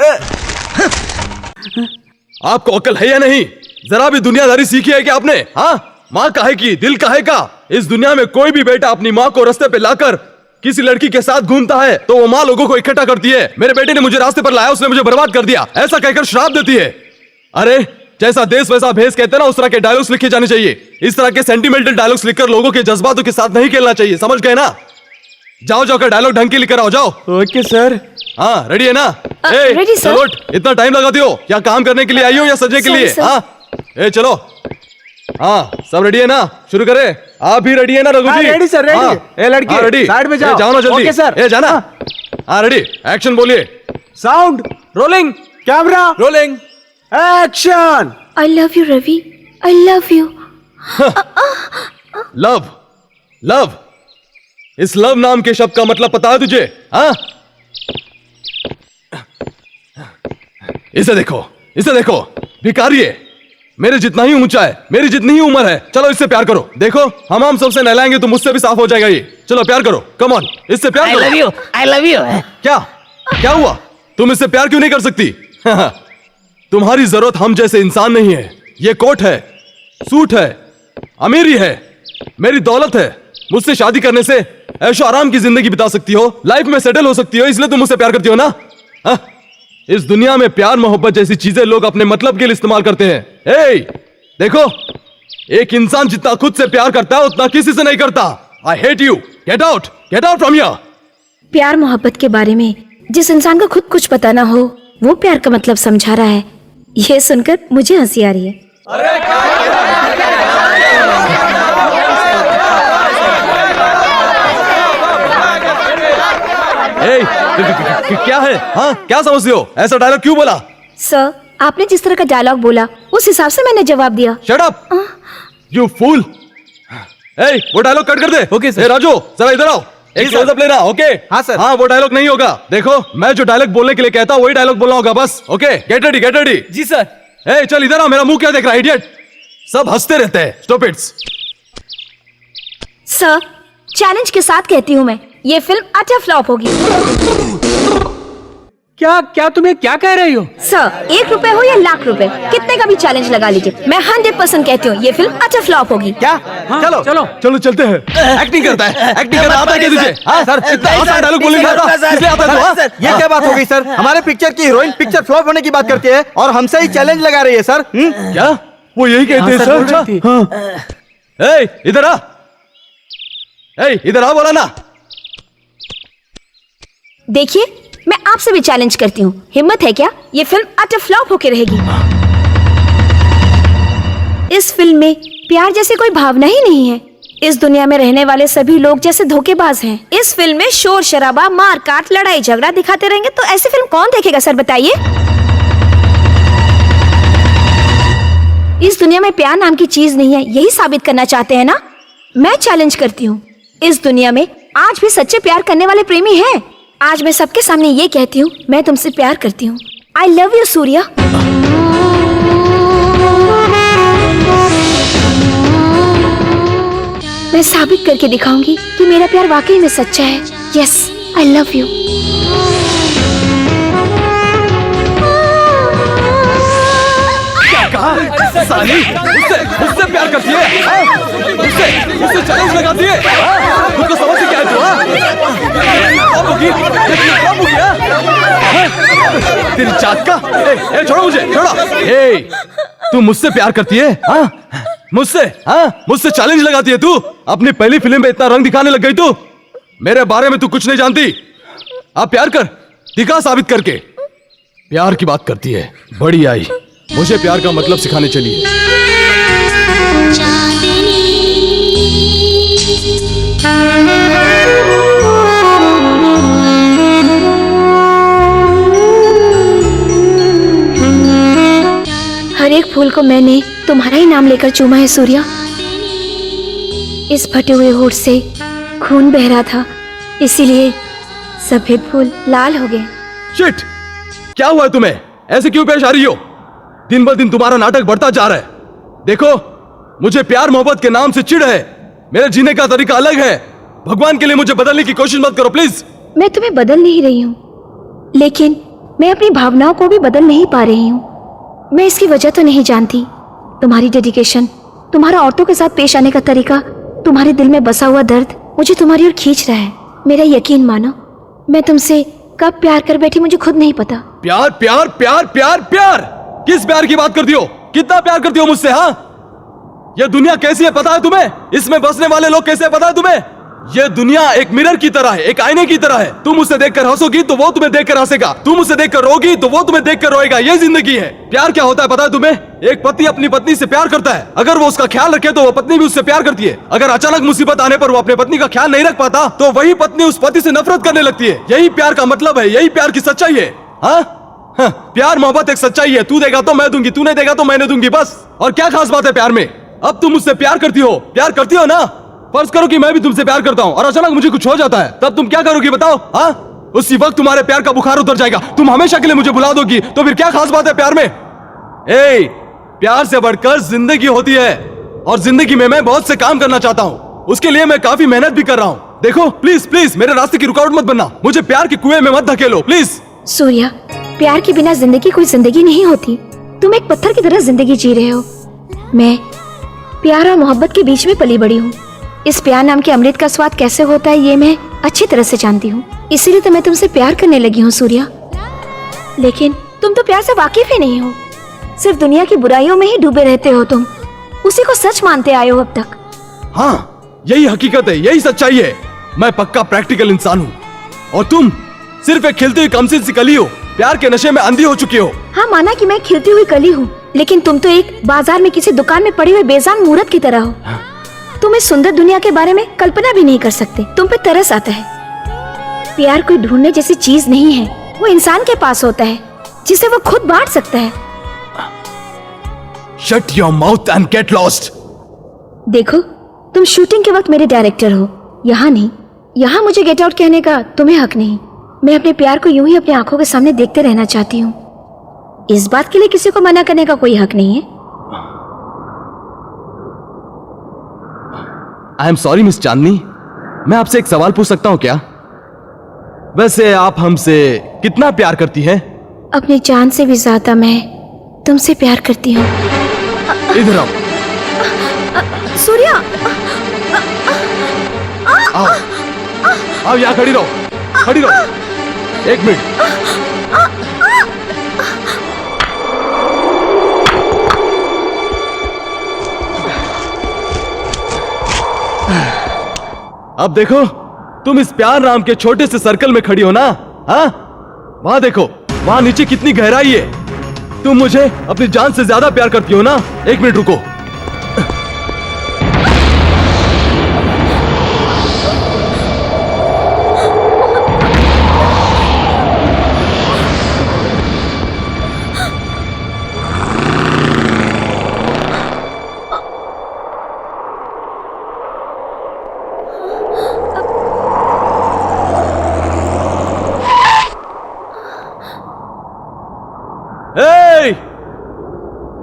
आपको अकल है या नहीं? जरा भी दुनियादारी सीखी है क्या आपने? हाँ, माँ काहे की, दिल काहे का? इस दुनिया में कोई भी बेटा अपनी माँ को रास्ते पे लाकर किसी लड़की के साथ घूमता है तो वो माँ लोगों को इकट्ठा करती है। मेरे बेटे ने मुझे रास्ते पर लाया, उसने मुझे बर्बाद कर दिया, ऐसा कहकर श्राप देती है। अरे जैसा देश वैसा भेष कहते हैं ना, उस तरह के डायलॉग्स लिखे जाने चाहिए। इस तरह के सेंटिमेंटल डायलॉग्स लिखकर लोगों के जज्बातों के साथ नहीं खेलना चाहिए, समझ गए ना? जाओ जाकर डायलॉग ढंग के लिखकर आओ, जाओ। Okay sir. हाँ, रेडी है ना? ready, sir. चलो, इतना टाइम लगाती हो क्या? काम करने के लिए आई हो या सजने के Sorry, लिए? sir. हाँ, चलो। हाँ, सब रेडी है ना? शुरू करें। आप भी रेडी है ना रघु हाँ, जी? ready, sir, ready। हाँ, ए, लड़की, हाँ, ready। साइड में जाओ। जाओ ना जल्दी। Okay, sir। जाना। हाँ, रेडी, एक्शन बोलिए। Sound rolling, camera rolling, action. I love you Ravi, I love you. Love, love, इस लव नाम के शब्द का मतलब पता है तुझे? हाँ? इसे देखो, इसे देखो, भिखारी है, मेरे जितना ही ऊंचा है, मेरी जितनी ही उम्र है। चलो इससे प्यार करो। देखो, हम सबसे नहलाएंगे तो मुझसे भी साफ हो जाएगा ये। चलो प्यार करो, कम ऑन, इससे प्यार करो। आई लव यू। क्या क्या हुआ? तुम इससे प्यार क्यों नहीं कर सकती? तुम्हारी जरूरत हम जैसे इंसान नहीं है। ये कोट है, सूट है, अमीरी है, मेरी दौलत है। मुझसे शादी करने से ऐशो आराम की जिंदगी बिता सकती हो, लाइफ में सेटल हो सकती हो, इसलिए तुम मुझसे प्यार करती हो ना? हा? इस दुनिया में प्यार मोहब्बत जैसी चीजें लोग अपने मतलब के लिए इस्तेमाल करते हैं। ए, देखो, एक इंसान जितना खुद से प्यार करता है उतना किसी से नहीं करता। I hate you, get out from here. प्यार मोहब्बत के बारे में जिस इंसान को खुद कुछ पता ना हो, वो प्यार का मतलब समझा रहा है। ये सुनकर मुझे हंसी आ रही है। क्या है? हाँ, क्या समझते हो? ऐसा डायलॉग क्यों बोला? सर, आपने जिस तरह का डायलॉग बोला उस हिसाब से मैंने जवाब दिया। Shut up, you fool. वो डायलॉग कट कर दे। Okay sir. राजू, जरा इधर आओ, एक क्लोजअप लेना। ओके? हाँ सर। हाँ, वो डायलॉग नहीं होगा। देखो, मैं जो डायलॉग बोलने के लिए कहता हूँ वही डायलॉग बोलना होगा बस। Okay, get ready, get ready. जी सर। चल इधर आ, मेरा मुंह क्या देख रहा है इडियट? सब हंसते रहते हैं, स्टॉप इट्स। सर, चैलेंज के साथ कहती हूँ मैं, ये फिल्म अटर फ्लॉप होगी। क्या तुम क्या कह रही हो? सर, 1 रुपए हो या लाख रुपए, कितने का भी चैलेंज लगा लीजिए, मैं 100% कहती हूँ ये फिल्म अटर फ्लॉप होगी। क्या? चलो चलो चलो चलते हैं। एक्टिंग करता है, एक्टिंग करना आता है क्या तुझे? हाँ सर, इतना आसान डायलॉग बोलेंगे इसलिए आता है तो, हाँ? ये क्या बात हो गई सर? हमारे पिक्चर की हीरोइन पिक्चर फ्लॉप होने की बात करती है और हमसे ही चैलेंज लगा रही है सर। क्या वो यही कहते हैं हाँ, सर, सर? हाँ। ए, इधर आ, इधर आ, बोला ना। देखिए, मैं आपसे भी चैलेंज करती हूँ, हिम्मत है क्या? ये फिल्म अटर फ्लॉप होकर रहेगी। इस फिल्म में प्यार जैसी कोई भावना ही नहीं है। इस दुनिया में रहने वाले सभी लोग जैसे धोखेबाज हैं। इस फिल्म में शोर शराबा, मार काट, लड़ाई झगड़ा दिखाते रहेंगे तो ऐसी फिल्म कौन देखेगा सर, बताइए? इस दुनिया में प्यार नाम की चीज नहीं है, यही साबित करना चाहते हैं ना? मैं चैलेंज करती हूँ, इस दुनिया में आज भी सच्चे प्यार करने वाले प्रेमी हैं। आज मैं सबके सामने ये कहती हूँ, मैं तुमसे प्यार करती हूँ। आई लव यू सूर्या। मैं साबित करके दिखाऊंगी कि मेरा प्यार वाकई में सच्चा है। Yes, I love you. साली मुझसे प्यार करती है, हाँ? मुझसे चैलेंज लगाती है, हाँ? तुमको समझ से क्या है तू, हाँ? कब होगी? कब होगी, हाँ? तेरी जात का, ए, छोड़ो मुझे, छोड़ो। ए, तू मुझसे प्यार करती है, हाँ? मुझसे चैलेंज लगाती है तू? अपनी पहली फिल्म में इतना रंग दिखाने लग गई तू? मेरे बारे में तू कुछ नहीं जानती। आप प्यार कर, दिखा साबित करके। प्यार की बात करती है, बड़ी आई, मुझे प्यार का मतलब सिखाने चली है। हर एक फूल को मैंने तुम्हारा ही नाम लेकर चूमा है सूर्या। इस फटे हुए होठ से खून बह रहा था, इसीलिए सफेद फूल लाल हो गए। शिट! क्या हुआ है तुम्हें? ऐसे क्यों पेश आ रही हो? दिन ब दिन तुम्हारा नाटक बढ़ता जा रहा है। देखो, मुझे प्यार मोहब्बत के नाम से चिढ़ है। मेरे जीने का तरीका अलग है। भगवान के लिए मुझे बदलने की कोशिश मत करो प्लीज। मैं तुम्हें बदल नहीं रही हूँ, लेकिन मैं अपनी भावनाओं को भी बदल नहीं पा रही हूँ। मैं इसकी वजह तो नहीं जानती। तुम्हारी डेडिकेशन, तुम्हारा औरतों के साथ पेश आने का तरीका, तुम्हारे दिल में बसा हुआ दर्द मुझे तुम्हारी ओर खींच रहा है। मेरा यकीन मानो, मैं तुमसे कब प्यार कर बैठी मुझे खुद नहीं पता। प्यार प्यार प्यार प्यार प्यार, किस प्यार की बात करती हो? कितना प्यार करती हो मुझसे, हाँ? यह दुनिया कैसी है पता है तुम्हें? इसमें बसने वाले लोग कैसे हैं पता है तुम्हें? यह दुनिया एक मिरर की तरह है, एक आईने की तरह है। तुम उसे देखकर हंसोगी तो वो तुम्हें देखकर हंसेगा, तुम उसे देखकर रोगी तो वो तुम्हें देखकर रोएगा। ये जिंदगी है। प्यार क्या होता है पता है तुम्हें? एक पति अपनी पत्नी से प्यार करता है, अगर वो उसका ख्याल रखे तो वो पत्नी भी उससे प्यार करती है। अगर अचानक मुसीबत आने पर वो अपने पत्नी का ख्याल नहीं रख पाता तो वही पत्नी उस पति से नफरत करने लगती है। यही प्यार का मतलब है, यही प्यार की सच्चाई है। हाँ, प्यार मोहब्बत एक सच्चाई है। तू देगा तो मैं दूंगी, तू नहीं देगा तो मैंने दूंगी, बस। और क्या खास बात है प्यार में? अब तुम मुझसे प्यार करती हो ना? फर्ज करो कि मैं भी तुमसे प्यार करता हूँ और अचानक मुझे कुछ हो जाता है, तब तुम क्या करोगी बताओ? हाँ, उसी वक्त तुम्हारे प्यार का बुखार उतर जाएगा, तुम हमेशा के लिए मुझे भुला दोगी। तो फिर क्या खास बात है प्यार में? प्यार से बढ़कर जिंदगी होती है और जिंदगी में मैं बहुत से काम करना चाहता हूँ। उसके लिए मैं काफी मेहनत भी कर रहा हूँ। देखो प्लीज प्लीज मेरे रास्ते की रुकावट मत बनना, मुझे प्यार के कुएं में मत धकेलो प्लीज। सूर्या, प्यार के बिना जिंदगी कोई जिंदगी नहीं होती। तुम एक पत्थर की तरह जिंदगी जी रहे हो। मैं प्यार और मोहब्बत के बीच में पली बड़ी हूँ। इस प्यार नाम के अमृत का स्वाद कैसे होता है ये मैं अच्छी तरह से जानती हूँ, इसीलिए तो मैं तुमसे प्यार करने लगी हूँ सूर्या। लेकिन तुम तो प्यार से वाकिफ ही नहीं हो, सिर्फ दुनिया की बुराइयों में ही डूबे रहते हो। तुम उसी को सच मानते आए हो अब तक। हाँ, यही हकीकत है, यही सच्चाई है। मैं पक्का प्रैक्टिकल इंसान हूँ और तुम सिर्फ एक खिलती हुई कमसिन सी कली हो, प्यार के नशे में अंधी हो चुके हो। हाँ, माना कि मैं खिलती हुई कली हूँ, लेकिन तुम तो एक बाजार में किसी दुकान में पड़ी हुई बेजान मूर्त की तरह हो। तुम इस सुंदर दुनिया के बारे में कल्पना भी नहीं कर सकते। तुम पे तरस आता है। प्यार कोई ढूंढने जैसी चीज नहीं है, वो इंसान के पास होता है जिसे वो खुद बांट सकता है। Shut your mouth and get lost. देखो, तुम शूटिंग के वक्त मेरे डायरेक्टर हो, यहाँ नहीं। यहाँ मुझे गेट आउट कहने का तुम्हें हक नहीं। मैं अपने प्यार को यूं ही अपनी आंखों के सामने देखते रहना चाहती हूँ। इस बात के लिए किसी को मना करने का कोई हक नहीं है। आई एम सॉरी मिस चांदनी, मैं आपसे एक सवाल पूछ सकता हूं क्या? वैसे आप हमसे कितना प्यार करती हैं? अपनी जान से भी ज्यादा मैं तुमसे प्यार करती हूँ। इधर आओ। सूर्या, आओ आओ, यहाँ खड़ी रहो, खड़ी रहो। एक मिनट। अब देखो, तुम इस प्यार नाम के छोटे से सर्कल में खड़ी हो ना? हाँ, वहां देखो, वहां नीचे कितनी गहराई है। तुम मुझे अपनी जान से ज्यादा प्यार करती हो ना? एक मिनट रुको।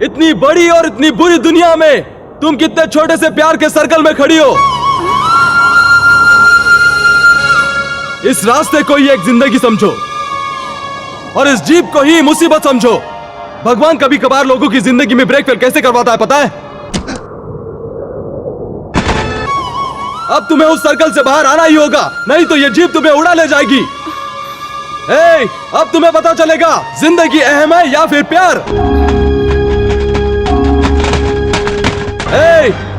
इतनी बड़ी और इतनी बुरी दुनिया में तुम कितने छोटे से प्यार के सर्कल में खड़ी हो। इस रास्ते को ही एक जिंदगी समझो और इस जीप को ही मुसीबत समझो। भगवान कभी कभार लोगों की जिंदगी में ब्रेक फेल कैसे करवाता है पता है? अब तुम्हें उस सर्कल से बाहर आना ही होगा, नहीं तो ये जीप तुम्हें उड़ा ले जाएगी। अब तुम्हें पता चलेगा जिंदगी अहम है या फिर प्यार।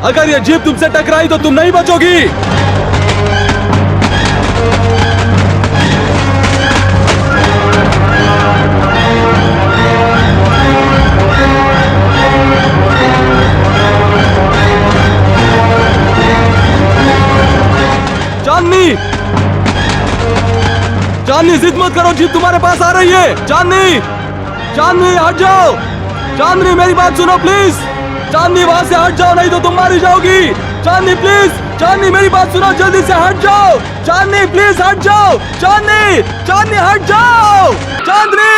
अगर ये जीप तुमसे टकराई तो तुम नहीं बचोगी। चांदनी, चांदनी जिद मत करो, जीप तुम्हारे पास आ रही है। चांदनी, चांदनी हट जाओ। चांदनी मेरी बात सुनो प्लीज। चांदनी वहां से हट जाओ, नहीं तो तुम मारी जाओगी। चांदनी प्लीज, चांदनी मेरी बात सुनो, जल्दी से हट जाओ। चांदनी प्लीज हट जाओ। चांदनी, चांदनी हट जाओ। चांदनी,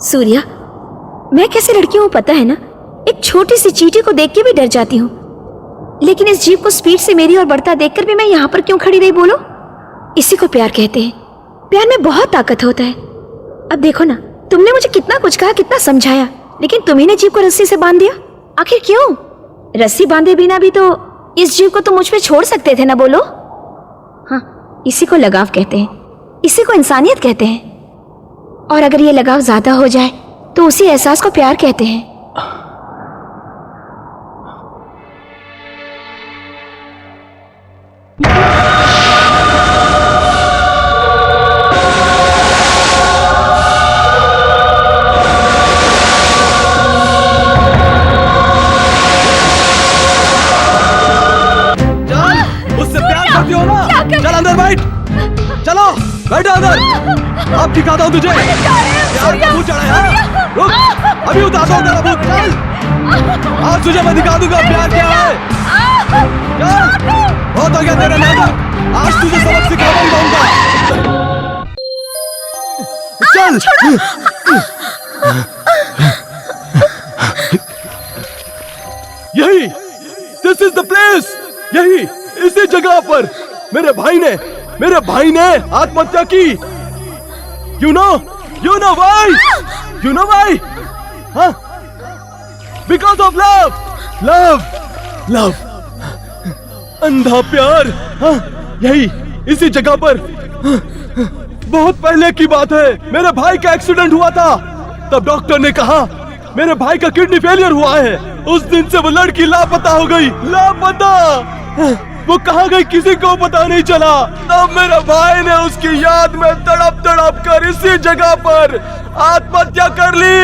सूर्या, मैं कैसे लड़की हूँ पता है ना? एक छोटी सी चींटी को देख के भी डर जाती हूँ, लेकिन इस जीप को स्पीड से मेरी और बढ़ता देखकर भी मैं यहाँ पर क्यों खड़ी रही बोलो? इसी को प्यार कहते हैं। प्यार में बहुत ताकत होता है। अब देखो ना, तुमने मुझे कितना कुछ कहा, कितना समझाया, लेकिन तुम्ही ने जीप को रस्सी से बांध दिया। आखिर क्यों? रस्सी बांधे बिना भी तो इस जीप को तुम मुझ पे छोड़ सकते थे ना, बोलो? हाँ, इसी को लगाव कहते हैं, इसी को इंसानियत कहते हैं। और अगर ये लगाव ज्यादा हो जाए तो उसी एहसास को प्यार कहते हैं। उससे प्यार करती हो ना? चल अंदर बैठ, चलो बैठो अंदर। अब दिखाता हूँ तुझे प्यार का भूत चढ़ा है। रुक, अभी उतारता हूँ तेरा भूत। चल, आज तुझे मैं दिखा दूंगा प्यार क्या है। चल, बहुत हो गया तेरा नाटक, आज तुझे सबक सिखाता ही रहूंगा। चल, यही, दिस इज द प्लेस। यही, इसी जगह पर मेरे भाई ने आत्महत्या की। You know why? You know why? Huh? Because of love. अंधा प्यार। हाँ, यही, इसी जगह पर। बहुत पहले की बात है, मेरे भाई का एक्सीडेंट हुआ था। तब डॉक्टर ने कहा मेरे भाई का किडनी फेलियर हुआ है। उस दिन से वो लड़की लापता हो गई। लापता, वो कहाँ गई किसी को पता नहीं चला। तब मेरे भाई ने उसकी याद में तड़प कर इसी जगह पर आत्महत्या कर ली।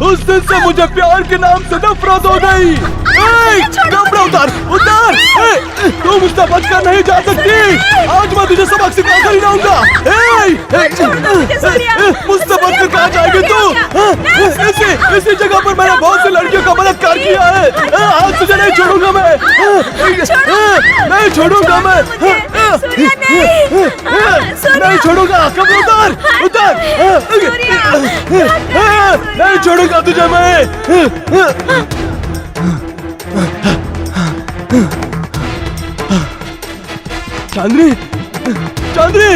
उस दिन से मुझे प्यार के नाम से नफरत हो गई। कपड़ा उतार उतार। तू मुझसे बचकर नहीं जा सकती। आज मैं तुझे सबक सिखा कर ही रहूंगा। मुझसे बचकर कहाँ जाएगी तू? इसी जगह पर मैंने बहुत सी लड़कियों का बलात्कार किया है। आज तुझे नहीं छोड़ूंगा मैं। नहीं छोड़ूंगा मैं। नहीं छोड़ूंगा। कपड़ा उतार उतार। नहीं छोड़ूंगा तुझे मैं। चांदनी चांदनी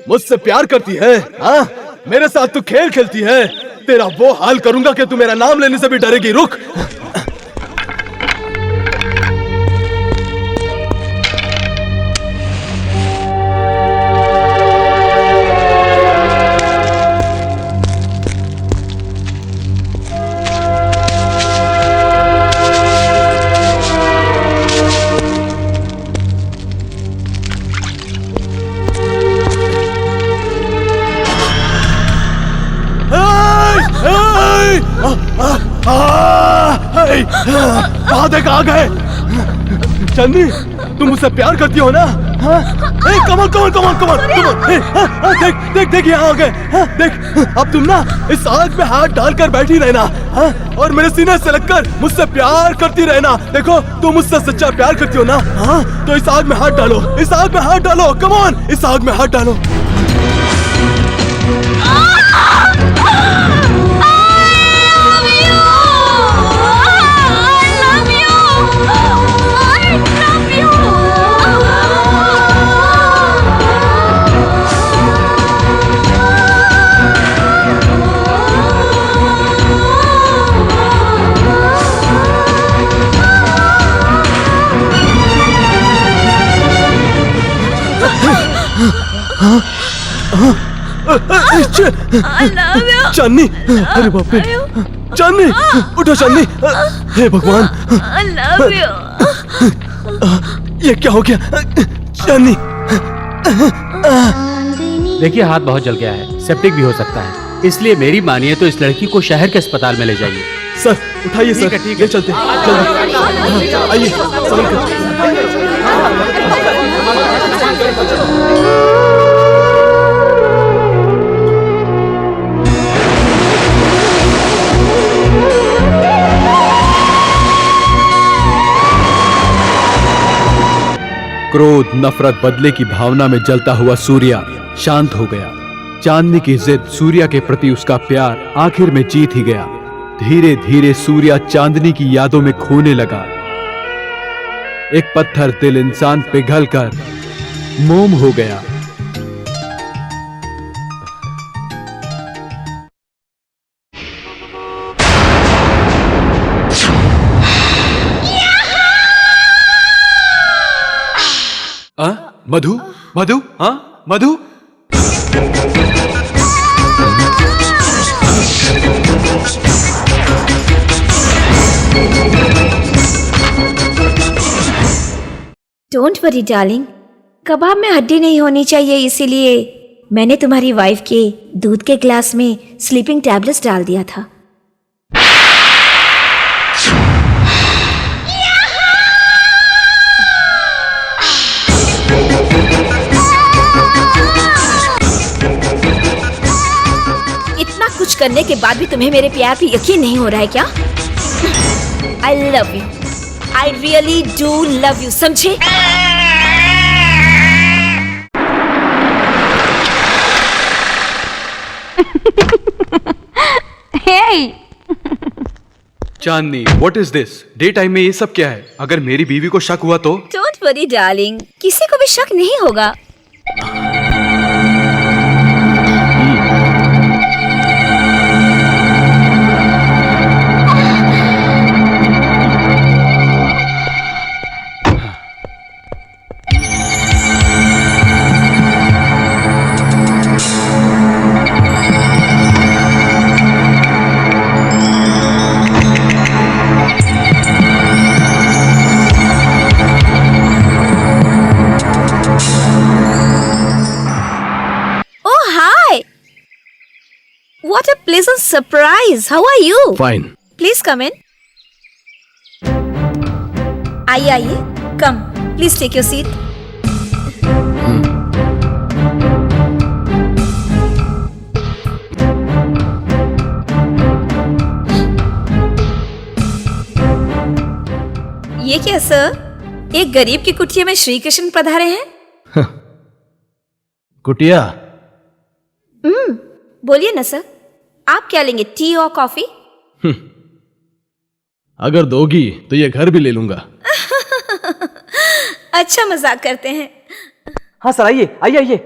मुझसे प्यार करती है? हाँ, मेरे साथ तू खेल खेलती है। तेरा वो हाल करूंगा कि तू मेरा नाम लेने से भी डरेगी। रुक। कहाँ गए? चांदनी, तुम मुझसे प्यार करती हो ना? कमल कमल कमल कमल कमल। देख देख देख यहाँ आ गए। देख, अब तुम ना इस आग में हाथ डालकर बैठी रहना और मेरे सीने से लगकर मुझसे प्यार करती रहना। देखो, तुम मुझसे सच्चा प्यार करती हो ना? तो इस आग में हाथ डालो। इस आग में हाथ डालो। कम ऑन, इस आग में हाथ डालो। चांदनी, अरे बाप रे, चांदनी, उठो चांदनी। हे भगवान, ये क्या हो गया? चांदनी, देखिए हाथ बहुत जल गया है, सेप्टिक भी हो सकता है, इसलिए मेरी मानिए तो इस लड़की को शहर के अस्पताल में ले जाइए। सर उठाइए सर, ठीक है चलते आइए। क्रोध, नफरत, बदले की भावना में जलता हुआ सूर्या शांत हो गया। चांदनी की जिद, सूर्या के प्रति उसका प्यार आखिर में जीत ही गया। धीरे धीरे सूर्या चांदनी की यादों में खोने लगा। एक पत्थर दिल इंसान पिघलकर मोम हो गया। मधु, मधु, हाँ मधु। डोंट वरी डार्लिंग, कबाब में हड्डी नहीं होनी चाहिए, इसीलिए मैंने तुम्हारी वाइफ के दूध के ग्लास में स्लीपिंग टैबलेट्स डाल दिया था। इतना कुछ करने के बाद भी तुम्हें मेरे प्यार पे यकीन नहीं हो रहा है क्या? आई love you, I really do love you, समझे? Hey! Chandni, what is this? Day time में ये सब क्या है? अगर मेरी बीवी को शक हुआ तो? डोंट वरी डार्लिंग, किसी को भी शक नहीं होगा। What a pleasant surprise. How are you? Fine. Please come in. आइए आइए, come. Please take your seat. ये क्या सर? एक गरीब की कुटिया में श्री कृष्ण पधारे हैं? कुटिया? बोलिए ना सर, आप क्या लेंगे, टी और कॉफी? अगर दोगी तो ये घर भी ले लूंगा। अच्छा मजाक करते हैं। हाँ सर, आइए आइए आइए।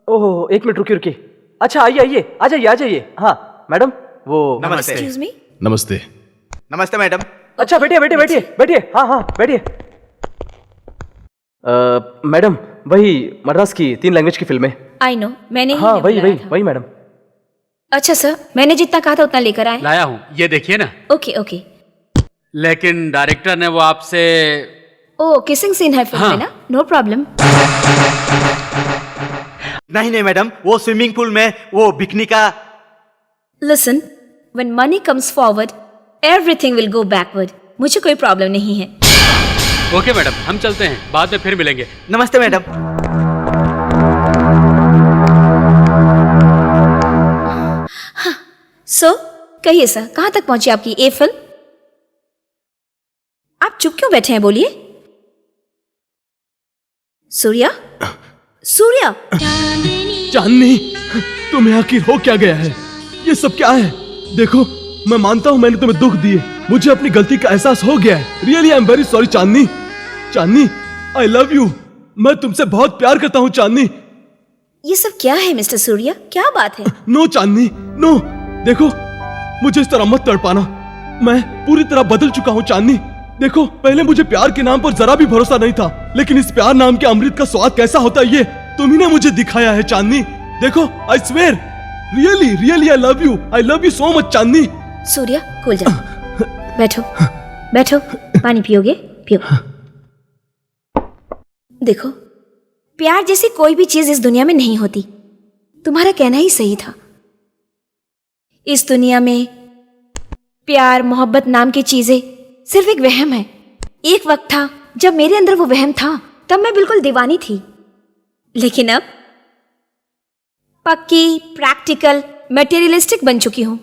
ओह, एक मिनट रुकिए रुकिए। अच्छा आइए आइए, आ जाइए आ जाइए। हाँ मैडम, वो एक्सक्यूज मी। नमस्ते। नमस्ते मैडम। अच्छा बैठिए बैठिए बैठिए बैठिए। हाँ हाँ बैठिए। मैडम, वही मद्रास की 3 लैंग्वेज की फिल्में। आई नो, मैंने ही हाँ इन्हें वही बुलाया वही था। वही मैडम। अच्छा सर, मैंने जितना कहा था उतना लेकर आए। लाया हूँ, ये देखिए ना। Okay okay. लेकिन डायरेक्टर ने वो आपसे ओ, किसिंग सीन है फिल्म में ना? No problem. नहीं मैडम, वो स्विमिंग पूल में वो बिकनी का। Listen, when money comes forward everything will go backward. मुझे कोई प्रॉब्लम नहीं है। ओके मैडम, हम चलते हैं, बाद में फिर मिलेंगे। नमस्ते मैडम। सो कहिए सर, कहाँ तक पहुंची आपकी ये फिल्म? आप चुप क्यों बैठे हैं, बोलिए। सूर्या, सूर्या। चांदनी, तुम्हें आखिर हो क्या गया है? ये सब क्या है? देखो, मैं मानता हूँ मैंने तुम्हें दुख दिए, मुझे अपनी गलती का एहसास हो गया है। Really I am very sorry Chandni. Chandni, I love you. मैं तुमसे बहुत प्यार करता हूँ चांदनी। ये सब क्या है मिस्टर सूर्या, क्या बात है? नो चांदनी, नो। देखो, मुझे इस तरह मत तड़पाना। मैं पूरी तरह बदल चुका हूँ चांदनी। देखो, पहले मुझे प्यार के नाम पर जरा भी भरोसा नहीं था, लेकिन इस प्यार नाम के अमृत का स्वाद कैसा होता है ये तुम्ही ने मुझे दिखाया है चांदनी। देखो, I swear, really really I love you so much Chandni. Surya, cool जाओ। बैठो बैठो, पानी पियोगे? पियो। देखो, प्यार जैसी कोई भी चीज इस दुनिया में नहीं होती। तुम्हारा कहना ही सही था। इस दुनिया में प्यार मोहब्बत नाम की चीजें सिर्फ एक वहम है। एक वक्त था जब मेरे अंदर वो वहम था, तब मैं बिल्कुल दीवानी थी। लेकिन अब पक्की, प्रैक्टिकल, मटेरियलिस्टिक बन चुकी हूं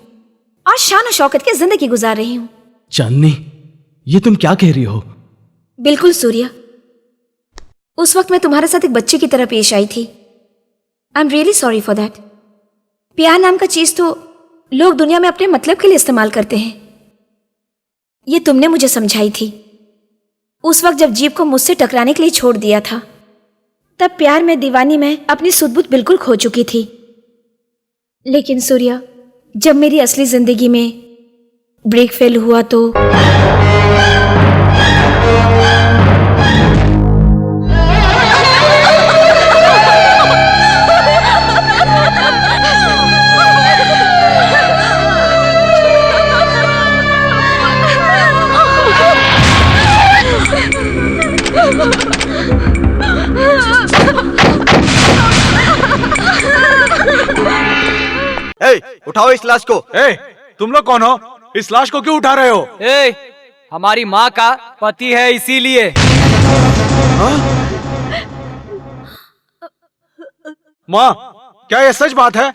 और शान और शौकत की जिंदगी गुजार रही हूं। चांदनी, ये तुम क्या कह रही हो? बिल्कुल सूर्या, उस वक्त मैं तुम्हारे साथ एक बच्चे की तरह पेश आई थी। I am really sorry for that. प्यार नाम का चीज तो लोग दुनिया में अपने मतलब के लिए इस्तेमाल करते हैं। ये तुमने मुझे समझाई थी। उस वक्त जब जीप को मुझसे टकराने के लिए छोड़ दिया था, तब प्यार में दीवानी में अपनी सुध-बुध बिल्कुल खो चुकी थी। लेकिन सूर्या, जब मेरी असली जिंदगी में ब्रेक फेल हुआ तो उठाओ इस लाश को। तुम लोग कौन हो? इस लाश को क्यों उठा रहे हो? हमारी माँ का पति है, इसीलिए। माँ, क्या ये सच बात है?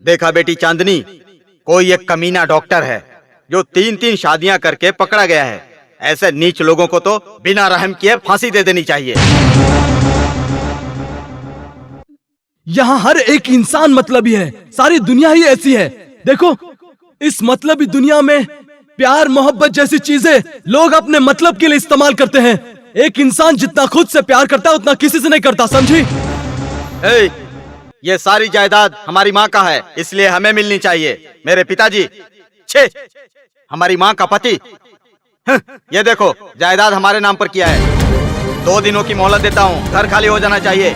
देखा बेटी चांदनी, कोई एक कमीना डॉक्टर है जो 3-3 शादियां करके पकड़ा गया है। ऐसे नीच लोगों को तो बिना रहम किए फांसी दे देनी चाहिए। यहाँ हर एक इंसान मतलबी है, सारी दुनिया ही ऐसी है। देखो, इस मतलबी दुनिया में प्यार मोहब्बत जैसी चीजें लोग अपने मतलब के लिए इस्तेमाल करते हैं। एक इंसान जितना खुद से प्यार करता है उतना किसी से नहीं करता, समझी? ये सारी जायदाद हमारी माँ का है, इसलिए हमें मिलनी चाहिए। मेरे पिताजी, छे, हमारी माँ का पति। ये देखो, जायदाद हमारे नाम पर किया है। 2 दिनों की मोहलत देता हूँ, घर खाली हो जाना चाहिए।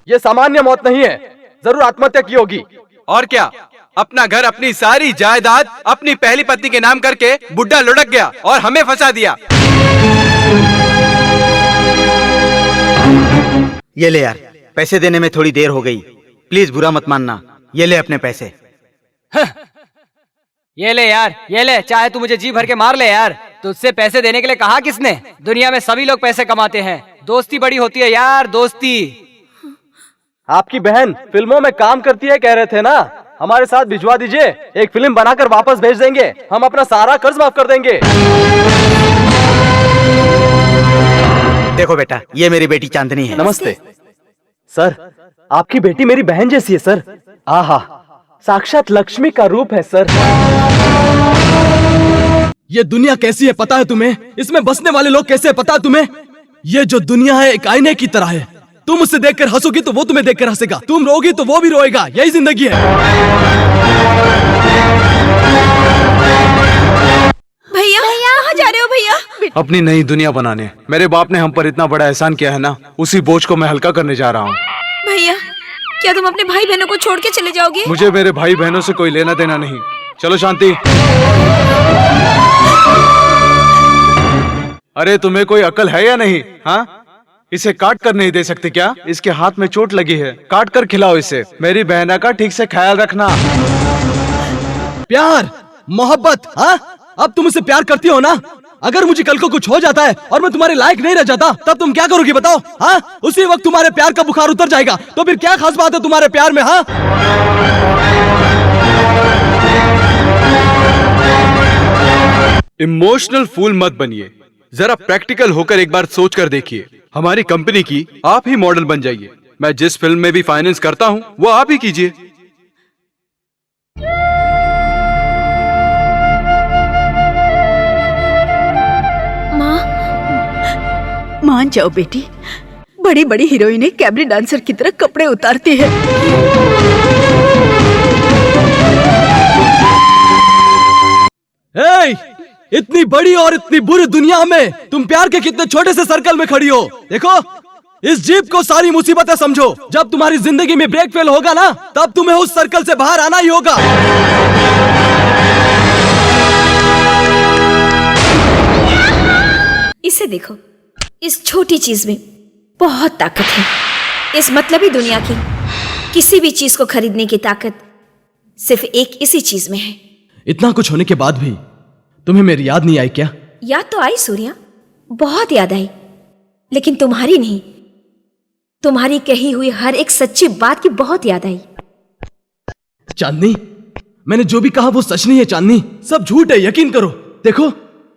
ये सामान्य मौत नहीं है, जरूर आत्महत्या की होगी। और क्या, अपना घर, अपनी सारी जायदाद अपनी पहली पत्नी के नाम करके बुड्ढा लुढ़क गया और हमें फंसा दिया। ये ले यार, पैसे देने में थोड़ी देर हो गई, प्लीज बुरा मत मानना। ये ले अपने पैसे। ये ले यार, ये ले, चाहे तू मुझे जी भर के मार ले यार, तुझसे पैसे देने के लिए कहा किसने? दुनिया में सभी लोग पैसे कमाते हैं, दोस्ती बड़ी होती है यार, दोस्ती। आपकी बहन फिल्मों में काम करती है कह रहे थे ना, हमारे साथ भिजवा दीजिए, एक फिल्म बनाकर वापस भेज देंगे, हम अपना सारा कर्ज माफ कर देंगे। देखो बेटा, ये मेरी बेटी चांदनी है। नमस्ते सर, आपकी बेटी मेरी बहन जैसी है सर। आहा, साक्षात लक्ष्मी का रूप है सर। ये दुनिया कैसी है पता है तुम्हें? इसमें बसने वाले लोग कैसे है पता है तुम्हें? ये जो दुनिया है एक आईने की तरह है, तुम उसे देखकर हंसोगी तो वो तुम्हें देखकर हंसेगा, तुम रोगी तो वो भी रोएगा, यही जिंदगी है। भैया कहाँ जा रहे हो भैया? अपनी नई दुनिया बनाने। मेरे बाप ने हम पर इतना बड़ा एहसान किया है ना, उसी बोझ को मैं हल्का करने जा रहा हूँ। भैया क्या तुम अपने भाई बहनों को छोड़ के चले जाओगे? मुझे मेरे भाई बहनों से कोई लेना देना नहीं। चलो शांति। अरे तुम्हें कोई अकल है या नहीं? हाँ, इसे काट कर नहीं दे सकते क्या? इसके हाथ में चोट लगी है, काट कर खिलाओ इसे। मेरी बहना का ठीक से ख्याल रखना। प्यार, मोहब्बत, हाँ? अब तुम उसे प्यार करती हो ना? अगर मुझे कल को कुछ हो जाता है और मैं तुम्हारे लायक नहीं रह जाता, तब तुम क्या करोगी बताओ? हाँ, उसी वक्त तुम्हारे प्यार का बुखार उतर जाएगा, तो फिर क्या खास बात है तुम्हारे प्यार में? हाँ, इमोशनल फूल मत बनिए, जरा प्रैक्टिकल होकर एक बार सोच कर देखिए। हमारी कंपनी की आप ही मॉडल बन जाइए। मैं जिस फिल्म में भी फाइनेंस करता हूँ वो आप ही कीजिए। मान जाओ बेटी, बड़ी बड़ी हीरोइनें कैबरे डांसर की तरह कपड़े उतारती है। इतनी बड़ी और इतनी बुरी दुनिया में तुम प्यार के कितने छोटे से सर्कल में खड़ी हो। देखो, इस जीप को सारी मुसीबतें समझो। जब तुम्हारी जिंदगी में ब्रेक फेल होगा ना, तब तुम्हें उस सर्कल से बाहर आना ही होगा। इसे देखो, इस छोटी चीज में बहुत ताकत है। इस मतलबी दुनिया की किसी भी चीज को खरीदने की ताकत सिर्फ एक इसी चीज में है। इतना कुछ होने के बाद भी तुम्हें मेरी याद नहीं आई क्या? याद तो आई सूर्या, बहुत याद आई, लेकिन तुम्हारी नहीं। तुम्हारी कही हुई हर एक सच्ची बात की बहुत याद आई। चांदनी, मैंने जो भी कहा वो सच नहीं है चांदनी, सब झूठ है, यकीन करो। देखो,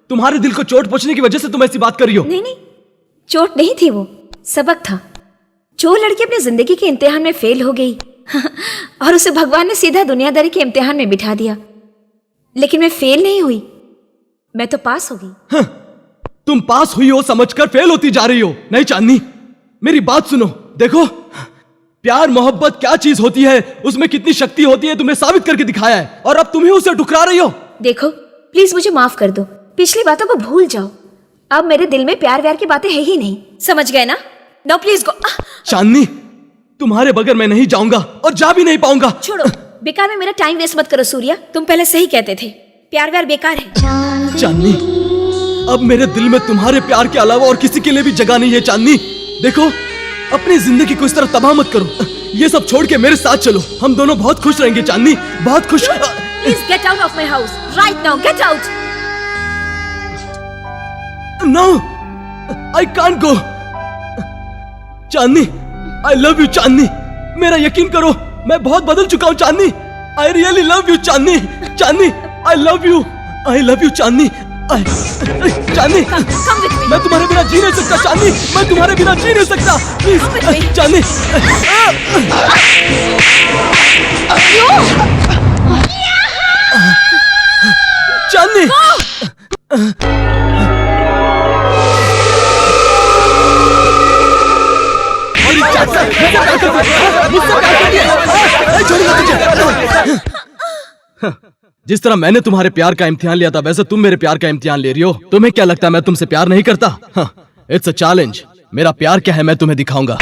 तुम्हारे दिल को चोट पहुंचने की वजह से तुम ऐसी बात कर रही हो। नहीं नहीं, चोट नहीं थी, वो सबक था। जो लड़की अपनी जिंदगी के इम्तिहान में फेल हो गई और उसे भगवान ने सीधा दुनियादारी के इम्तिहान में बिठा दिया, लेकिन मैं फेल नहीं हुई, मैं तो पास हो गई। तुम पास हुई हो समझकर फेल होती जा रही हो। नहीं चांदनी, मेरी बात सुनो। देखो, प्यार मोहब्बत क्या चीज होती है, उसमें कितनी शक्ति होती है, तुमने साबित करके दिखाया है, और अब तुम ही उसे ठुकरा रही हो। देखो प्लीज मुझे माफ कर दो, पिछली बातों को भूल जाओ। अब मेरे दिल में प्यार व्यार की बातें है ही नहीं, समझ गए ना? No please go. चांदनी, तुम्हारे बगैर मैं नहीं जाऊंगा और जा भी नहीं पाऊंगा। छोड़ो, बेकार में मेरा टाइम वेस्ट मत करो सूर्या। तुम पहले सही कहते थे, प्यार व्यार बेकार है। चांदनी, अब मेरे दिल में तुम्हारे प्यार के अलावा और किसी के लिए भी जगह नहीं है। चांदनी देखो, अपनी जिंदगी को इस तरह तबाह मत करो, ये सब छोड़ के मेरे साथ चलो, हम दोनों बहुत खुश रहेंगे। चांदनी, बहुत खुश। Please get out of my house right now, get out. No, I can't go. Chandni, I love you Chandni, मेरा यकीन करो, मैं बहुत बदल चुका हूँ Chandni. I really love you Chandni. Chandni, I love you, I love you Chandni. Chandni, मैं तुम्हारे बिना जी नहीं सकता। चांदनी, मैं तुम्हारे बिना जी नहीं सकता, प्लीज चांदनी। चांदनी, जिस तरह मैंने तुम्हारे प्यार का इम्तिहान लिया था, वैसे तुम मेरे प्यार का इम्तिहान ले रही हो। तुम्हें क्या लगता है मैं तुमसे प्यार नहीं करता? It's a challenge. मेरा प्यार क्या है मैं तुम्हें दिखाऊंगा।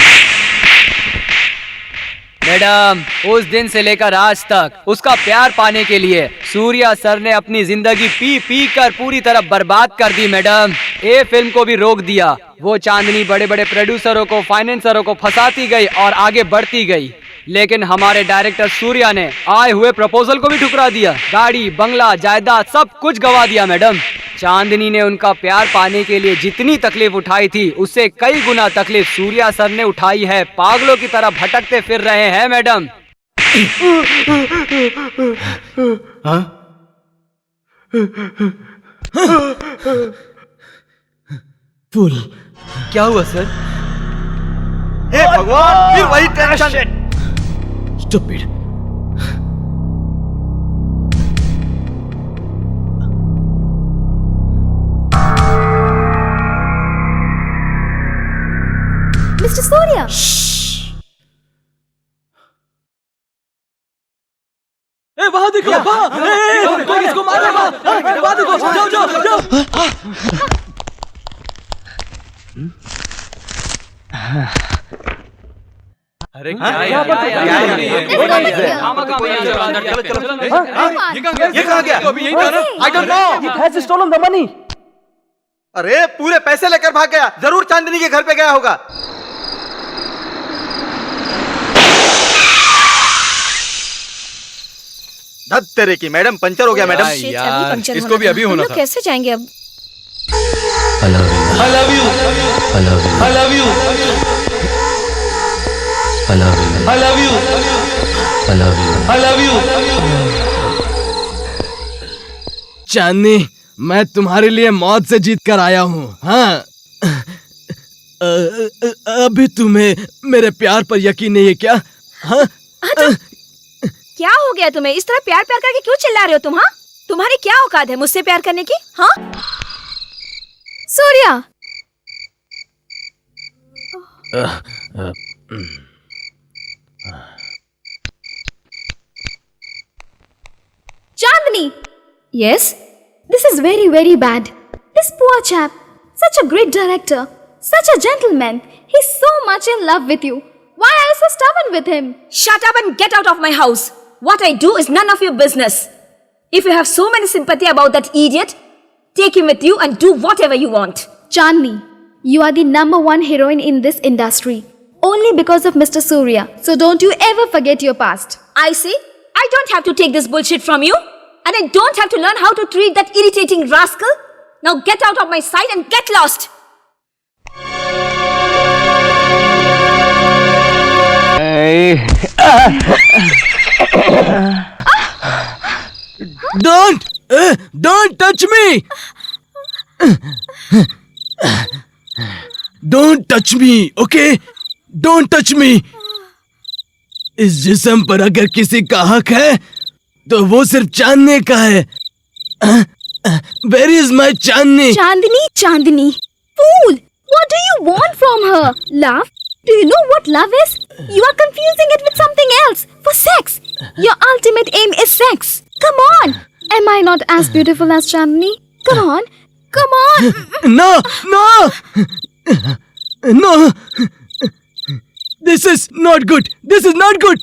मैडम, उस दिन से लेकर आज तक उसका प्यार पाने के लिए सूर्या सर ने अपनी जिंदगी पी पी कर पूरी तरह बर्बाद कर दी मैडम। ये फिल्म को भी रोक दिया। वो चांदनी बड़े बड़े प्रोड्यूसरों को, फाइनेंसरों को फंसाती गई और आगे बढ़ती गई, लेकिन हमारे डायरेक्टर सूर्या ने आए हुए प्रपोजल को भी ठुकरा दिया। गाड़ी, बंगला, जायदाद सब कुछ गवा दिया मैडम। चांदनी ने उनका प्यार पाने के लिए जितनी तकलीफ उठाई थी, उससे कई गुना तकलीफ सूर्या सर ने उठाई है। पागलों की तरह भटकते फिर रहे हैं मैडम। फुल। क्या हुआ सर? हे भगवान, फिर वही टेंशन। Stupid. Mr. Surya. ए वहाँ देखो, वहाँ, कोई इसको मार रहा है, वहाँ देखो, जाओ जाओ जाओ। अरे ये कहाँ गया? I don't know. It has stolen the money. अरे पूरे पैसे लेकर भाग गया। जरूर चांदनी के घर पे गया होगा। धत तेरे की, मैडम पंचर हो गया मैडम। यार, इसको भी अभी होना था। कैसे जाएंगे अब? I love you. I love you. I love you. I love you. I love you. I love you. I love you. चांदनी, मैं तुम्हारे लिए मौत से जीत कर आया हूँ। हाँ, अभी तुम्हें मेरे प्यार पर यकीन नहीं है क्या? हाँ? क्या हो गया तुम्हें? इस तरह प्यार प्यार करके क्यों चिल्ला रहे हो तुम? हाँ, तुम्हारी क्या औकात है मुझसे प्यार करने की? हाँ Surya. Chandni. Yes? This is very, very bad. This poor chap, such a great director, such a gentleman, he's so much in love with you. Why are you so stubborn with him? Shut up and get out of my house. What I do is none of your business. If you have so many sympathy about that idiot, take him with you and do whatever you want. Chandni, you are the #1 heroine in this industry. Only because of Mr. Surya. So don't you ever forget your past. I see. I don't have to take this bullshit from you. And I don't have to learn how to treat that irritating rascal. Now get out of my sight and get lost. Don't touch me! Don't touch me, okay? Don't touch me! इस जिस्म पर अगर किसी का हक है तो वो सिर्फ चांदनी का है। Where is my Chandni? Chandni. Fool! What do you want from her? Love? Do you know what love is? You are confusing it with something else. For sex. Your ultimate aim is sex. Come on. Am I not as beautiful as Chandni? Come on. Come on. No! This is not good. This is not good.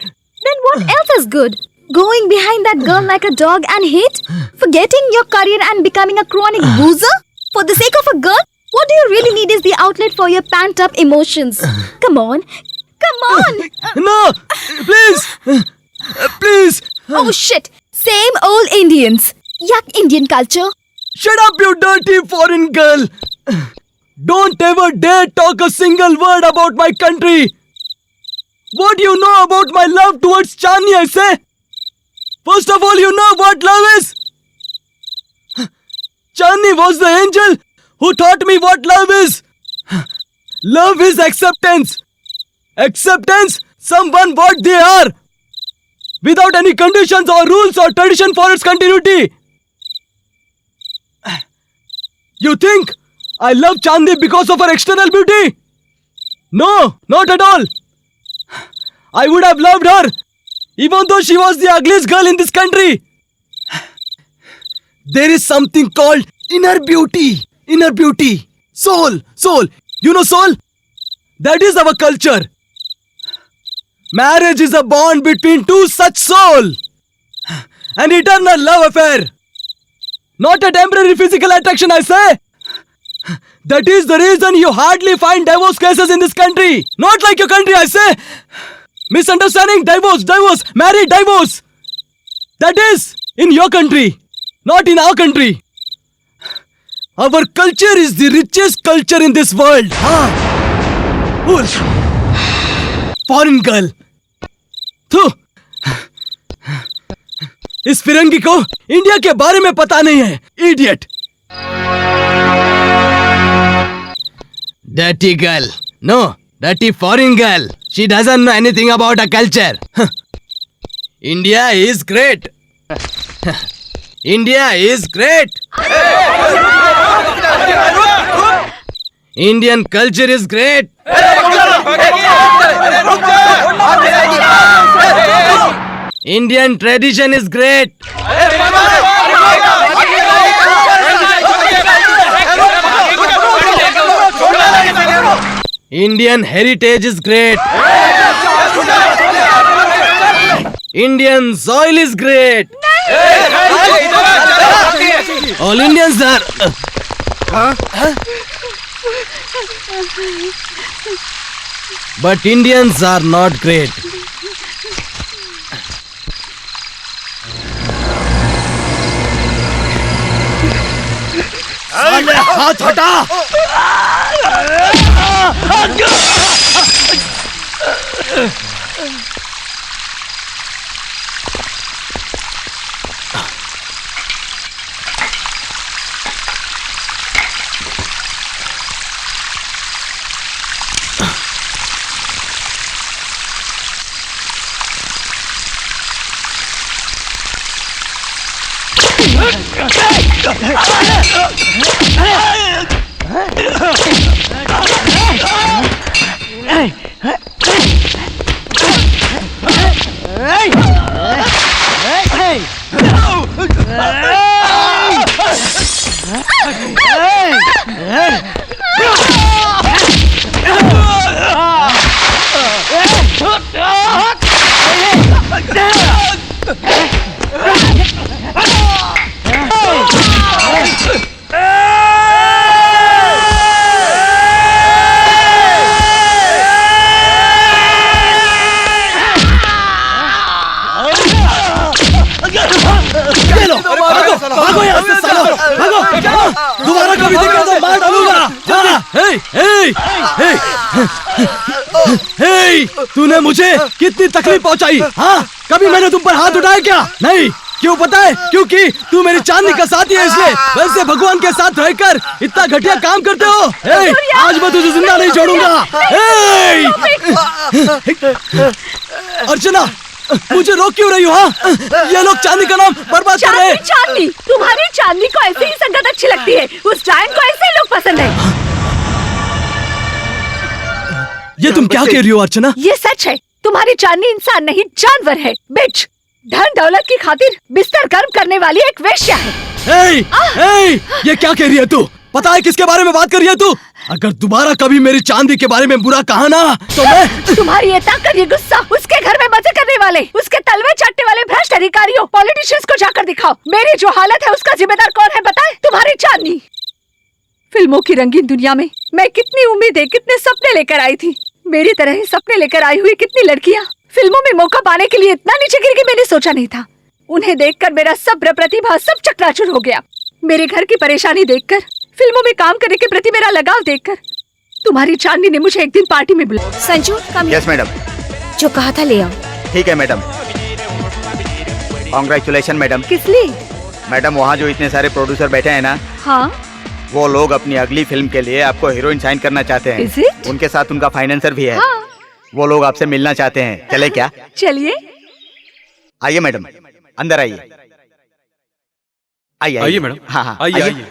Then what else is good? Going behind that girl like a dog and hit? Forgetting your career and becoming a chronic boozer? For the sake of a girl? What do you really need is the outlet for your pent-up emotions. Come on. Come on. No! Please! Oh shit. Same old Indians. Yuck, Indian culture. Shut up, you dirty foreign girl! Don't ever dare talk a single word about my country! What do you know about my love towards Chandni, I say? First of all, you know what love is? Chandni was the angel who taught me what love is. Love is acceptance. Acceptance, someone what they are. Without any conditions or rules or tradition for its continuity. You think I love Chandni because of her external beauty? No, not at all. I would have loved her even though she was the ugliest girl in this country. There is something called inner beauty. Inner beauty. Soul. You know soul? That is our culture. Marriage is a bond between two such souls. An eternal love affair. Not a temporary physical attraction, I say. That is the reason you hardly find divorce cases in this country. Not like your country, I say. Misunderstanding, divorce, marriage, divorce. That is in your country, not in our country. Our culture is the richest culture in this world. Foreign girl. थू, इस फिरंगी को इंडिया के बारे में पता नहीं है. Idiot. Dirty girl. No, dirty foreign girl. She doesn't know anything about our culture. India is great. India is great. Indian culture is great. Indian tradition is great. Indian heritage is great. Indian soil is great. All Indians are. But Indians are not great. हाथ हटा. दोबारा कभी दिखा तो मार डालूंगा. तूने मुझे कितनी तकलीफ पहुंचाई. हाँ, कभी मैंने तुम पर हाथ उठाया क्या? नहीं. क्यों पता है? क्योंकि तू मेरी चांदनी का साथी है, इसलिए. वैसे भगवान के साथ रहकर इतना घटिया काम करते हो. आज मैं तुझे जिंदा नहीं छोड़ूंगा. अर्चना, मुझे रोक क्यों रही हो? हाँ, ये लोग चांदनी का नाम बर्बाद कर रहे हैं. चांदनी, तुम्हारी चांदनी को ऐसे ही संगत अच्छी लगती है. उस डायन को ऐसे ही लोग पसंद है. ये तुम क्या कह रही हो अर्चना? ये सच है. तुम्हारी चांदनी इंसान नहीं, जानवर है. बिच, धन दौलत की खातिर बिस्तर गर्म करने वाली एक वेश्या है. ये क्या कह रही है तू? पता है किसके बारे में बात कर रही है तू? अगर दोबारा कभी मेरी चांदी के बारे में बुरा कहा ना तो मैं. तुम्हारी ये ताकत, ये गुस्सा, उसके घर में मजे करने वाले, उसके तलवे चाटने वाले भ्रष्ट अधिकारियों, पॉलिटिशियंस को जाकर दिखाओ. मेरी जो हालत है उसका जिम्मेदार कौन है बताए? तुम्हारी चांदनी. फिल्मों की रंगीन दुनिया में मैं कितनी उम्मीदें, कितने सपने लेकर आई थी. मेरी तरह ही सपने लेकर आई हुई कितनी लड़कियां फिल्मों में मौका पाने के लिए इतना नीचे गिर के मैंने सोचा नहीं था. उन्हें देखकर मेरा सब्र, प्रतिभा सब चकनाचूर हो गया. मेरे घर की परेशानी देखकर, फिल्मों में काम करने के प्रति मेरा लगाव देखकर तुम्हारी चांदनी ने मुझे एक दिन पार्टी में बुलाया. संजू, कम. Yes madam. जो कहा था ले आओ. ठीक है मैडम. Congratulation madam. किस लिए? मैडम, वहाँ जो इतने सारे प्रोड्यूसर बैठे हैं ना, हाँ, वो लोग अपनी अगली फिल्म के लिए आपको हीरोइन साइन करना चाहते हैं. Is it? उनके साथ उनका फाइनेंसर भी है. हाँ. वो लोग आपसे मिलना चाहते हैं. चले क्या? चलिए. आइए मैडम, अंदर आइए. आइए मैडम. हाँ, आइए.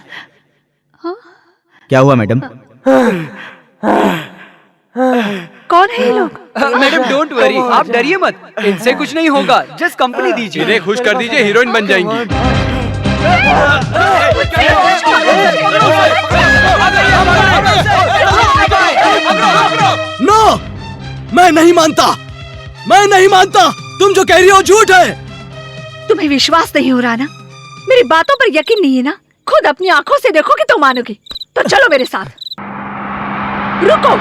क्या हुआ मैडम? कौन है ये लोग? मैडम डोंट वरी, आप डरिए मत. इनसे कुछ नहीं होगा. जस्ट कंपनी दीजिए. इन्हें खुश कर दीजिए, हीरोइन बन जाएंगी. नो, मैं नहीं मानता. मैं नहीं मानता, तुम जो कह रही हो झूठ है। तुम्हें विश्वास नहीं हो रहा ना, मेरी बातों पर यकीन नहीं है ना, खुद अपनी आंखों से देखोगे तो मानोगे। तो चलो मेरे साथ। रुको,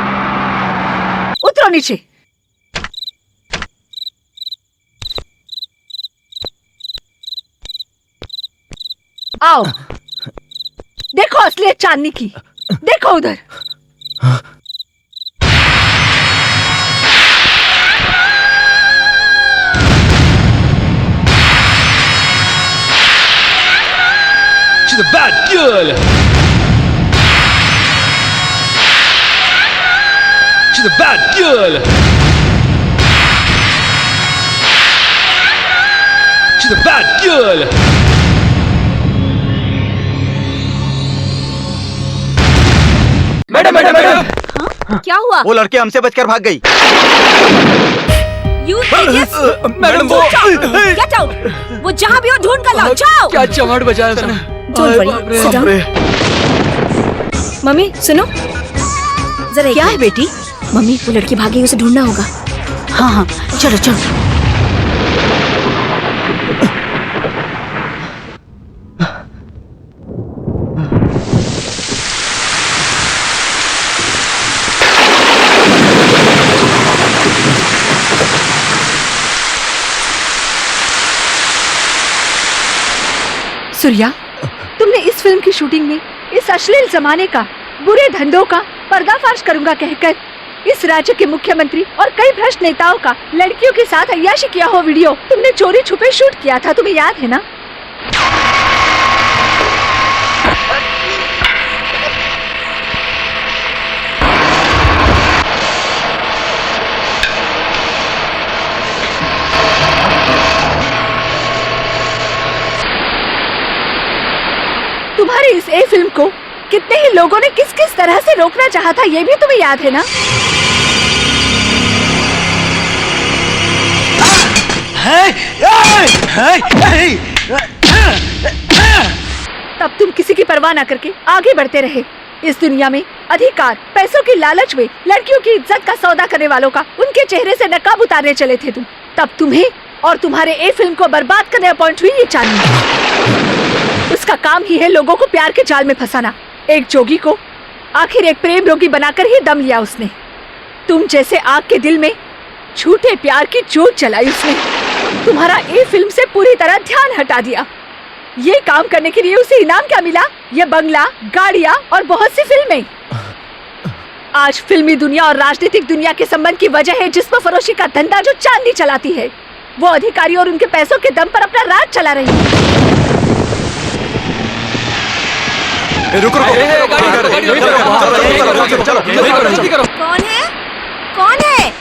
उतरो नीचे। आओ, देखो असलियत चांदनी की, देखो उधर। She's a bad girl. She's a bad girl. She's a bad girl. Madam madam madam, क्या हुआ? वो लड़की हमसे बचकर भाग गई। You idiots! मैडम वो Get out! वो जहाँ भी हो ढूंढ कर लाओ, जाओ। क्या चमाट बजाया उसने। Don't worry, sit down. Mummy सुनो जरा। क्या है बेटी? मम्मी वो लड़की भागी, उसे ढूंढना होगा। हाँ हाँ चलो चलो। सूर्या, तुमने इस फिल्म की शूटिंग में इस अश्लील जमाने का, बुरे धंधों का पर्दाफाश करूंगा कहकर इस राज्य के मुख्यमंत्री और कई भ्रष्ट नेताओं का लड़कियों के साथ अय्याशी किया हो वीडियो तुमने चोरी छुपे शूट किया था, तुम्हें याद है ना? तुम्हारी इस ए फिल्म को कितने ही लोगों ने किस किस तरह से रोकना चाहा था, ये भी तुम्हें याद है ना? तब तुम किसी की परवाह न करके आगे बढ़ते रहे। इस दुनिया में अधिकार, पैसों की लालच में लड़कियों की इज्जत का सौदा करने वालों का उनके चेहरे से नकाब उतारने चले थे तुम। तब तुम्हें और तुम्हारे ए फिल्म को बर्बाद करने अपॉइंट हुई ये चांदनी। उसका काम ही है लोगों को प्यार के जाल में फंसाना। एक जोगी को आखिर एक प्रेम रोगी बनाकर ही दम लिया उसने। तुम जैसे आग के दिल में झूठे प्यार की जोत जलाई उसने। तुम्हारा ए फिल्म से पूरी तरह ध्यान हटा दिया। ये काम करने के लिए उसे इनाम क्या मिला? ये बंगला, गाड़ियाँ और बहुत सी फिल्में। आज फिल्मी दुनिया और राजनीतिक दुनिया के संबंध की वजह है जिस्म फरोशी का धंधा जो चांदनी चलाती है। वो अधिकारी और उनके पैसों के दम पर अपना राज चला रही है। रुको कौन है? कौन है?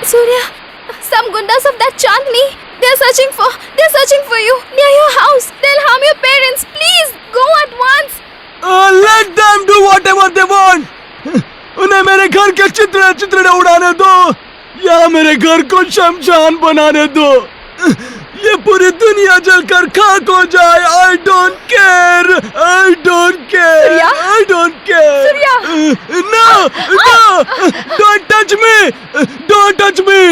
Surya, some gundas of that Chandni, they're searching for you near your house. They'll harm your parents. Please go at once. Let them do whatever they want. उन्हें मेरे घर के चित्रे उड़ाने दो या मेरे घर को शमशान बनाने दो। ये पूरी दुनिया जलकर खाक हो जाए। I don't care. I don't care. Surya? I don't care. Surya? No, no, don't touch me. Don't touch me.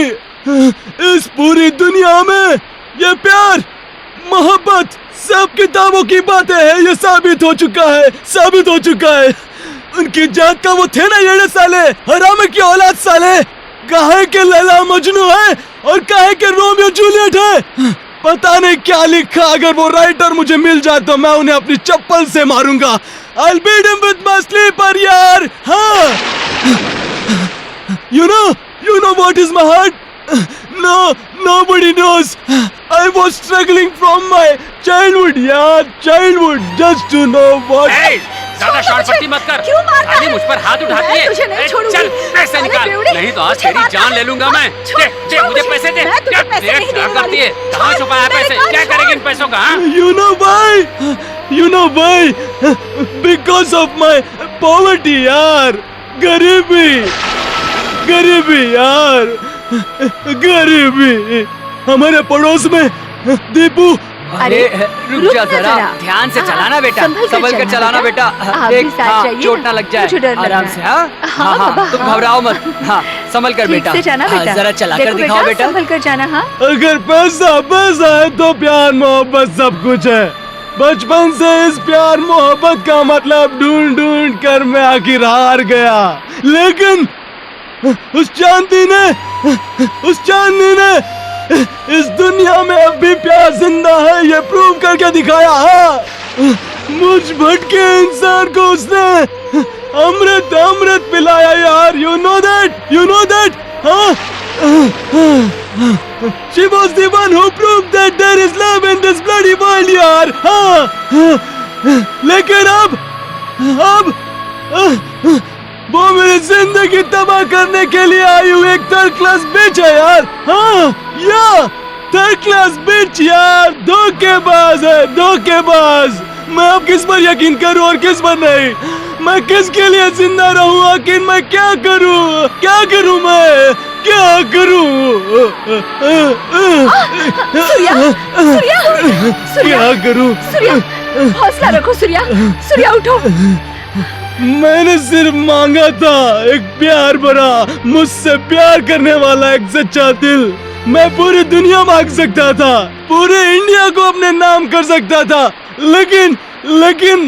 इस पूरी दुनिया में ये प्यार, मोहब्बत सब किताबों ख्वाबों की बातें हैं, ये साबित हो चुका है। उनकी जात का वो थे ना येड़े साले, हराम की औलाद साले। काहे के लैला मजनू है और काहे के रोमियो जूलियट है। पता नहीं क्या लिखा, अगर वो राइटर मुझे मिल जाए तो मैं उन्हें अपनी चप्पल से मारूंगा। I'll beat him with my sleeper यार। हाँ, you know what is my heart? No, nobody knows. I was struggling from my childhood यार, just to know what. ज्यादा शॉर्टपट्टी मत कर। क्यों मारता है? मुझ पर हाथ उठाती मैं है। तुझे नहीं छोड़ूंगी। चल पैसे अरे निकाल, बेवड़े, नहीं तो आज मुझे तेरी मारता जान है। ले लूंगा मैं। दे मुझे पैसे दे। मैं तुझे पैसे नहीं देने करती है, वाली। कहाँ छुपाया है पैसे? क्या करेगी इन पैसों का? हाँ? You know why? Because of my poverty यार, गरीबी यार, गरीबी। हमारे पड़ोस में दीपू। अरे रुक जा जरा, ध्यान से चलाना बेटा, संभल कर चलाना बेटा। देख, हाँ, चोट ना लग जाए, आराम से। हाँ, तुम घबराओ मत। हाँ, संभल कर बेटा। जरा चला कर दिखाओ बेटा। संभल कर जाना। हाँ, अगर पैसा है तो प्यार मोहब्बत सब कुछ है। बचपन से इस प्यार मोहब्बत का मतलब ढूंढ कर मैं आखिर हार गया, लेकिन उस चांदनी ने इस दुनिया में अब भी प्यार जिंदा है, ये प्रूव करके दिखाया। हाँ, मुझ भटके इंसान को उसने अमृत पिलाया यार। You know that? हाँ? She was the one who proved that there is love in this bloody world यार। हाँ, लेकिन अब वो मेरी जिंदगी तबाह करने के लिए आई हुई एक थर्ड क्लास बिच है यार। हाँ, या थर्ड क्लास बिच यार, धोखेबाज है, धोखेबाज। मैं अब किस पर यकीन करूं और किस पर नहीं? मैं किसके लिए जिंदा रहूं? आखिर मैं क्या करूं मैं क्या करूं? क्या करूं? हौसला रखो सूर्या, उठो। मैंने सिर्फ मांगा था एक प्यार भरा, मुझसे प्यार करने वाला एक सच्चा दिल। मैं पूरी दुनिया मांग सकता था, पूरे इंडिया को अपने नाम कर सकता था, लेकिन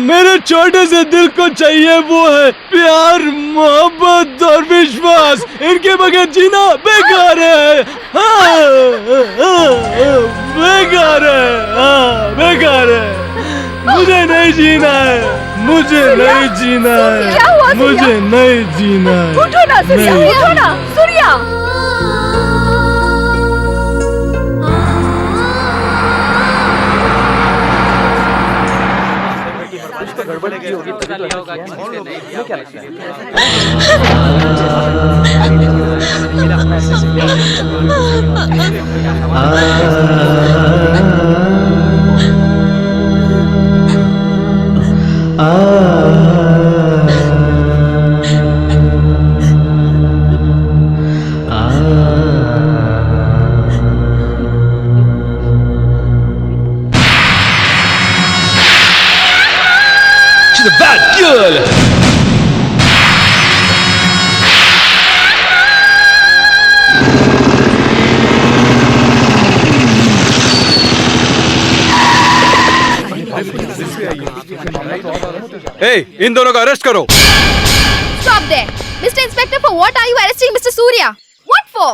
मेरे छोटे से दिल को चाहिए वो है प्यार, मोहब्बत और विश्वास। इनके बगैर जीना बेकार है। हाँ, बेकार है। मुझे नहीं जीना है, मुझे नहीं जीना है। उठो ना Surya. She's a bad girl. इन दोनों को अरेस्ट करो। Stop there. Mr. Inspector, for what are you arresting Mr. Surya? What for?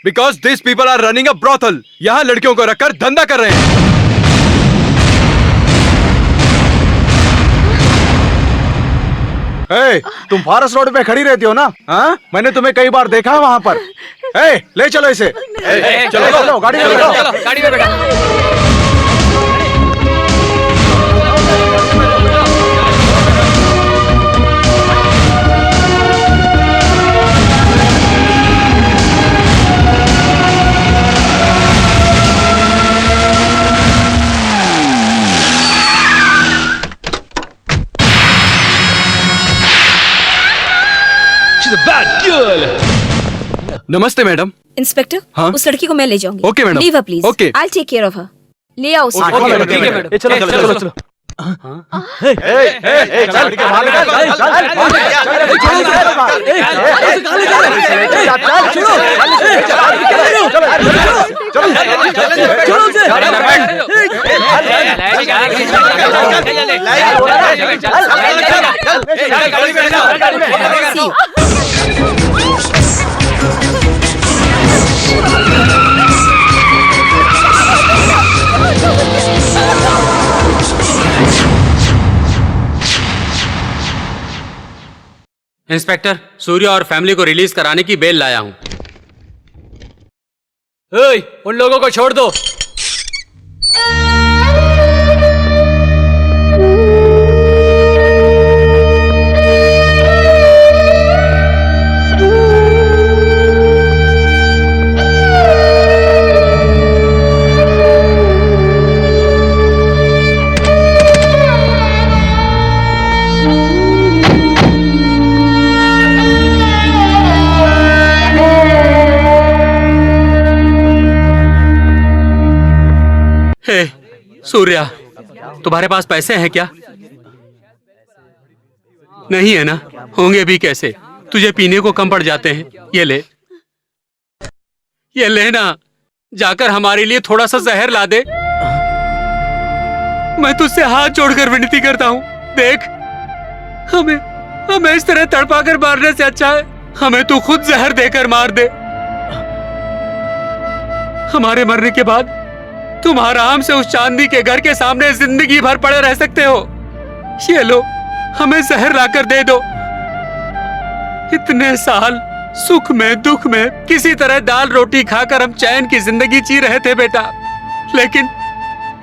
Because these people are running a brothel. यहाँ लड़कियों को रखकर धंधा कर रहे हैं। तुम फॉरेस्ट रोड पे खड़ी रहती हो ना? हाँ, मैंने तुम्हें कई बार देखा है वहाँ पर। ले चलो इसे। चलो गाड़ी में बैठो। नमस्ते मैडम। इंस्पेक्टर, हाँ? उस लड़की को मैं ले जाऊंगी। Okay madam. Leave her please. Okay. I take care of her. ले आओ उसे। ठीक है मैडम। चलो। इंस्पेक्टर, सूर्य और फैमिली को रिलीज कराने की बेल लाया हूं। उन लोगों को छोड़ दो। हे सूर्या, तुम्हारे पास पैसे हैं क्या? नहीं है ना? होंगे भी कैसे? तुझे पीने को कम पड़ जाते हैं। ये ले ना, जाकर हमारे लिए थोड़ा सा जहर ला दे। मैं तुझसे हाथ जोड़कर विनती करता हूँ। देख, हमें इस तरह तड़पा कर मारने से अच्छा है हमें तू खुद जहर देकर मार दे। हमारे मरने के बाद तुम आराम से उस चांदी के घर के सामने जिंदगी भर पड़े रह सकते हो। ये लो, हमें जहर लाकर दे दो। इतने साल सुख में दुख में किसी तरह दाल रोटी खाकर हम चैन की जिंदगी जी रहे थे बेटा, लेकिन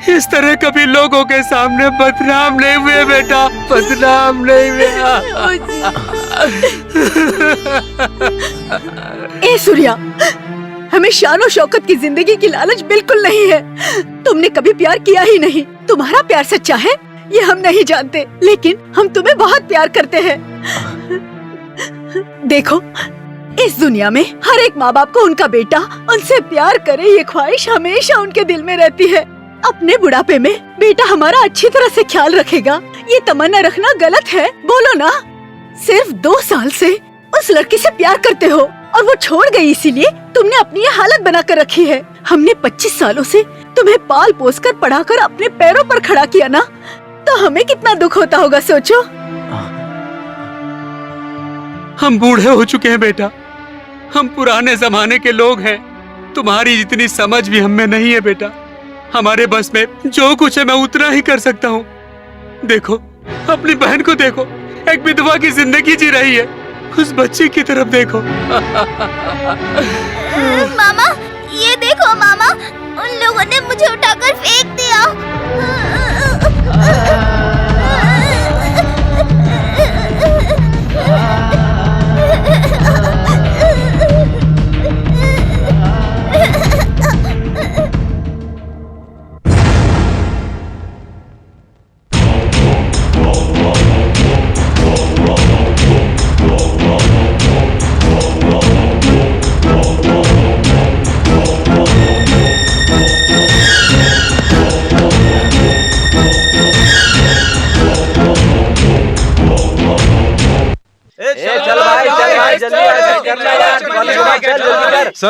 इस तरह कभी लोगों के सामने बदनाम नहीं हुए बेटा, बदनाम नहीं हुए। ए सूर्या, हमें शान शौकत की जिंदगी की लालच बिल्कुल नहीं है। तुमने कभी प्यार किया ही नहीं। तुम्हारा प्यार सच्चा है ये हम नहीं जानते, लेकिन हम तुम्हें बहुत प्यार करते हैं। देखो, इस दुनिया में हर एक माँ बाप को उनका बेटा उनसे प्यार करे, ये ख्वाहिश हमेशा उनके दिल में रहती है। अपने बुढ़ापे में बेटा हमारा अच्छी तरह से ख्याल रखेगा, ये तमन्ना रखना गलत है। बोलो ना। सिर्फ 2 साल से उस लड़की से प्यार करते हो और वो छोड़ गई, इसीलिए तुमने अपनी ये हालत बनाकर रखी है। हमने 25 सालों से तुम्हें पाल पोस कर पढ़ाकर अपने पैरों पर खड़ा किया ना, तो हमें कितना दुख होता होगा सोचो। हम बूढ़े हो चुके हैं बेटा, हम पुराने जमाने के लोग हैं। तुम्हारी जितनी समझ भी हमें नहीं है बेटा। हमारे बस में जो कुछ है मैं उतना ही कर सकता हूँ। देखो, अपनी बहन को देखो, एक विधवा की जिंदगी जी रही है। उस बच्ची की तरफ देखो। मामा, ये देखो मामा, उन लोगों ने मुझे उठाकर फेंक दिया।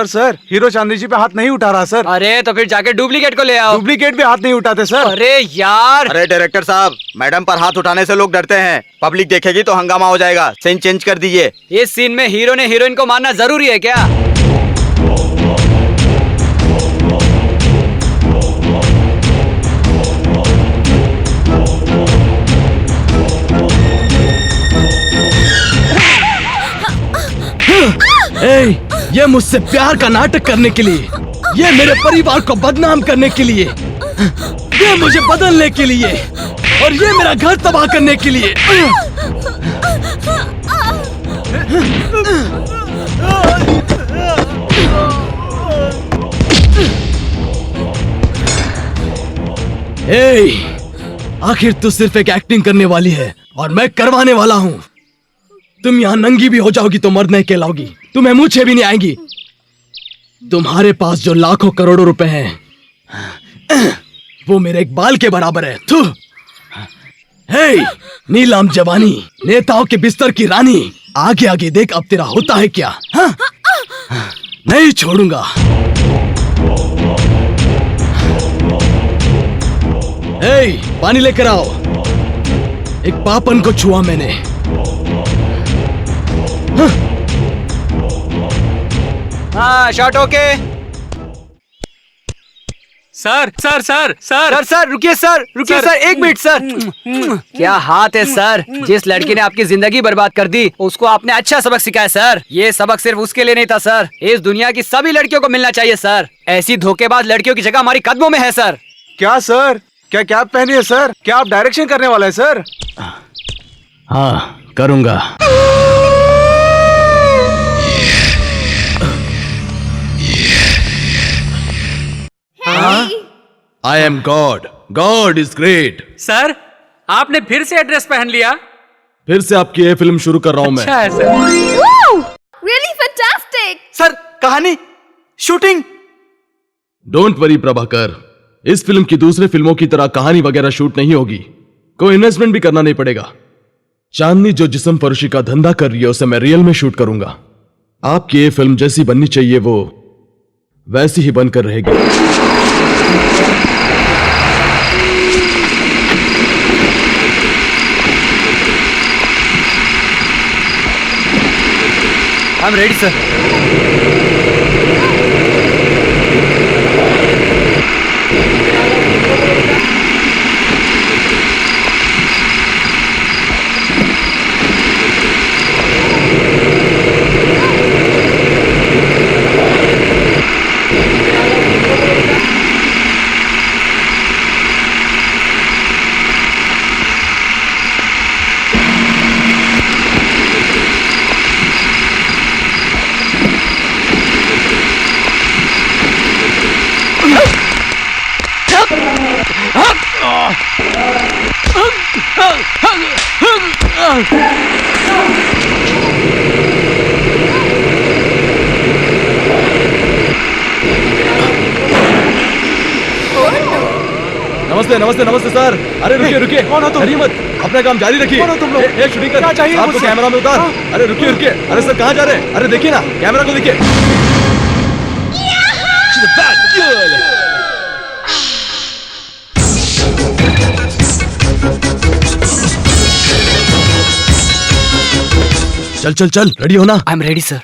सर, हीरो चांदी जी पे हाथ नहीं उठा रहा सर। अरे तो फिर जाके डुप्लीकेट को ले आओ। डुप्लीकेट भी हाथ नहीं उठाते सर। अरे यार। अरे डायरेक्टर साहब, मैडम पर हाथ उठाने से लोग डरते हैं, पब्लिक देखेगी तो हंगामा हो जाएगा। सीन चेंज कर दीजिए। इस सीन में हीरो ने हीरोइन को मारना जरूरी है क्या? ये मुझसे प्यार का नाटक करने के लिए, ये मेरे परिवार को बदनाम करने के लिए, ये मुझे बदलने के लिए, और ये मेरा घर तबाह करने के लिए। आखिर तू सिर्फ एक एक्टिंग करने वाली है और मैं करवाने वाला हूँ। तुम यहाँ नंगी भी हो जाओगी तो मर्द नहीं कहलाओगी, तुम्हें मूछें भी नहीं आएंगी। तुम्हारे पास जो लाखों करोड़ों रुपए हैं वो मेरे एक बाल के बराबर है। थू। हे नीलाम जवानी, नेताओं के बिस्तर की रानी, आगे आगे देख अब तेरा होता है क्या? हाँ? नहीं छोड़ूंगा। हे पानी लेकर आओ। एक पापन को छुआ मैंने। हाँ shot okay. Sir sir sir sir sir sir रुकिए सर, रुकिए सर, एक मिनट सर। क्या हाथ है सर, जिस लड़की ने आपकी जिंदगी बर्बाद कर दी उसको आपने अच्छा सबक सिखाया सर। ये सबक सिर्फ उसके लिए नहीं था सर, इस दुनिया की सभी लड़कियों को मिलना चाहिए सर। ऐसी धोखेबाज लड़कियों की जगह हमारी कदमों में है सर। क्या सर, क्या कैप पहनी है सर? क्या आप डायरेक्शन करने वाले हैं सर? हाँ करूंगा। I am God. God is great. Sir आपने फिर से एड्रेस पहन लिया। फिर से आपकी ये फिल्म शुरू कर रहा हूं मैं। अच्छा है सर। Really fantastic! सर कहानी, शूटिंग। डोंट वरी प्रभाकर, इस फिल्म की दूसरी फिल्मों की तरह कहानी वगैरह शूट नहीं होगी, कोई इन्वेस्टमेंट भी करना नहीं पड़ेगा। चांदनी जो जिस्म फरोशी का धंधा कर रही है उसे मैं रियल में शूट करूंगा। आपकी ये फिल्म जैसी बननी चाहिए वो वैसी ही बनकर रहेगी। I'm ready sir. नमस्ते नमस्ते नमस्ते सर। अरे रुकिए रुकिए, डरिए मत, अपना काम जारी रखिए। एक शूटिंग कर, क्या चाहिए आपको? कैमरा में उतार। अरे रुकिए रुकिए, अरे सर कहाँ जा रहे हैं? अरे देखिए ना, कैमरा को देखिए। चल चल चल, रेडी हो ना? I'm ready sir.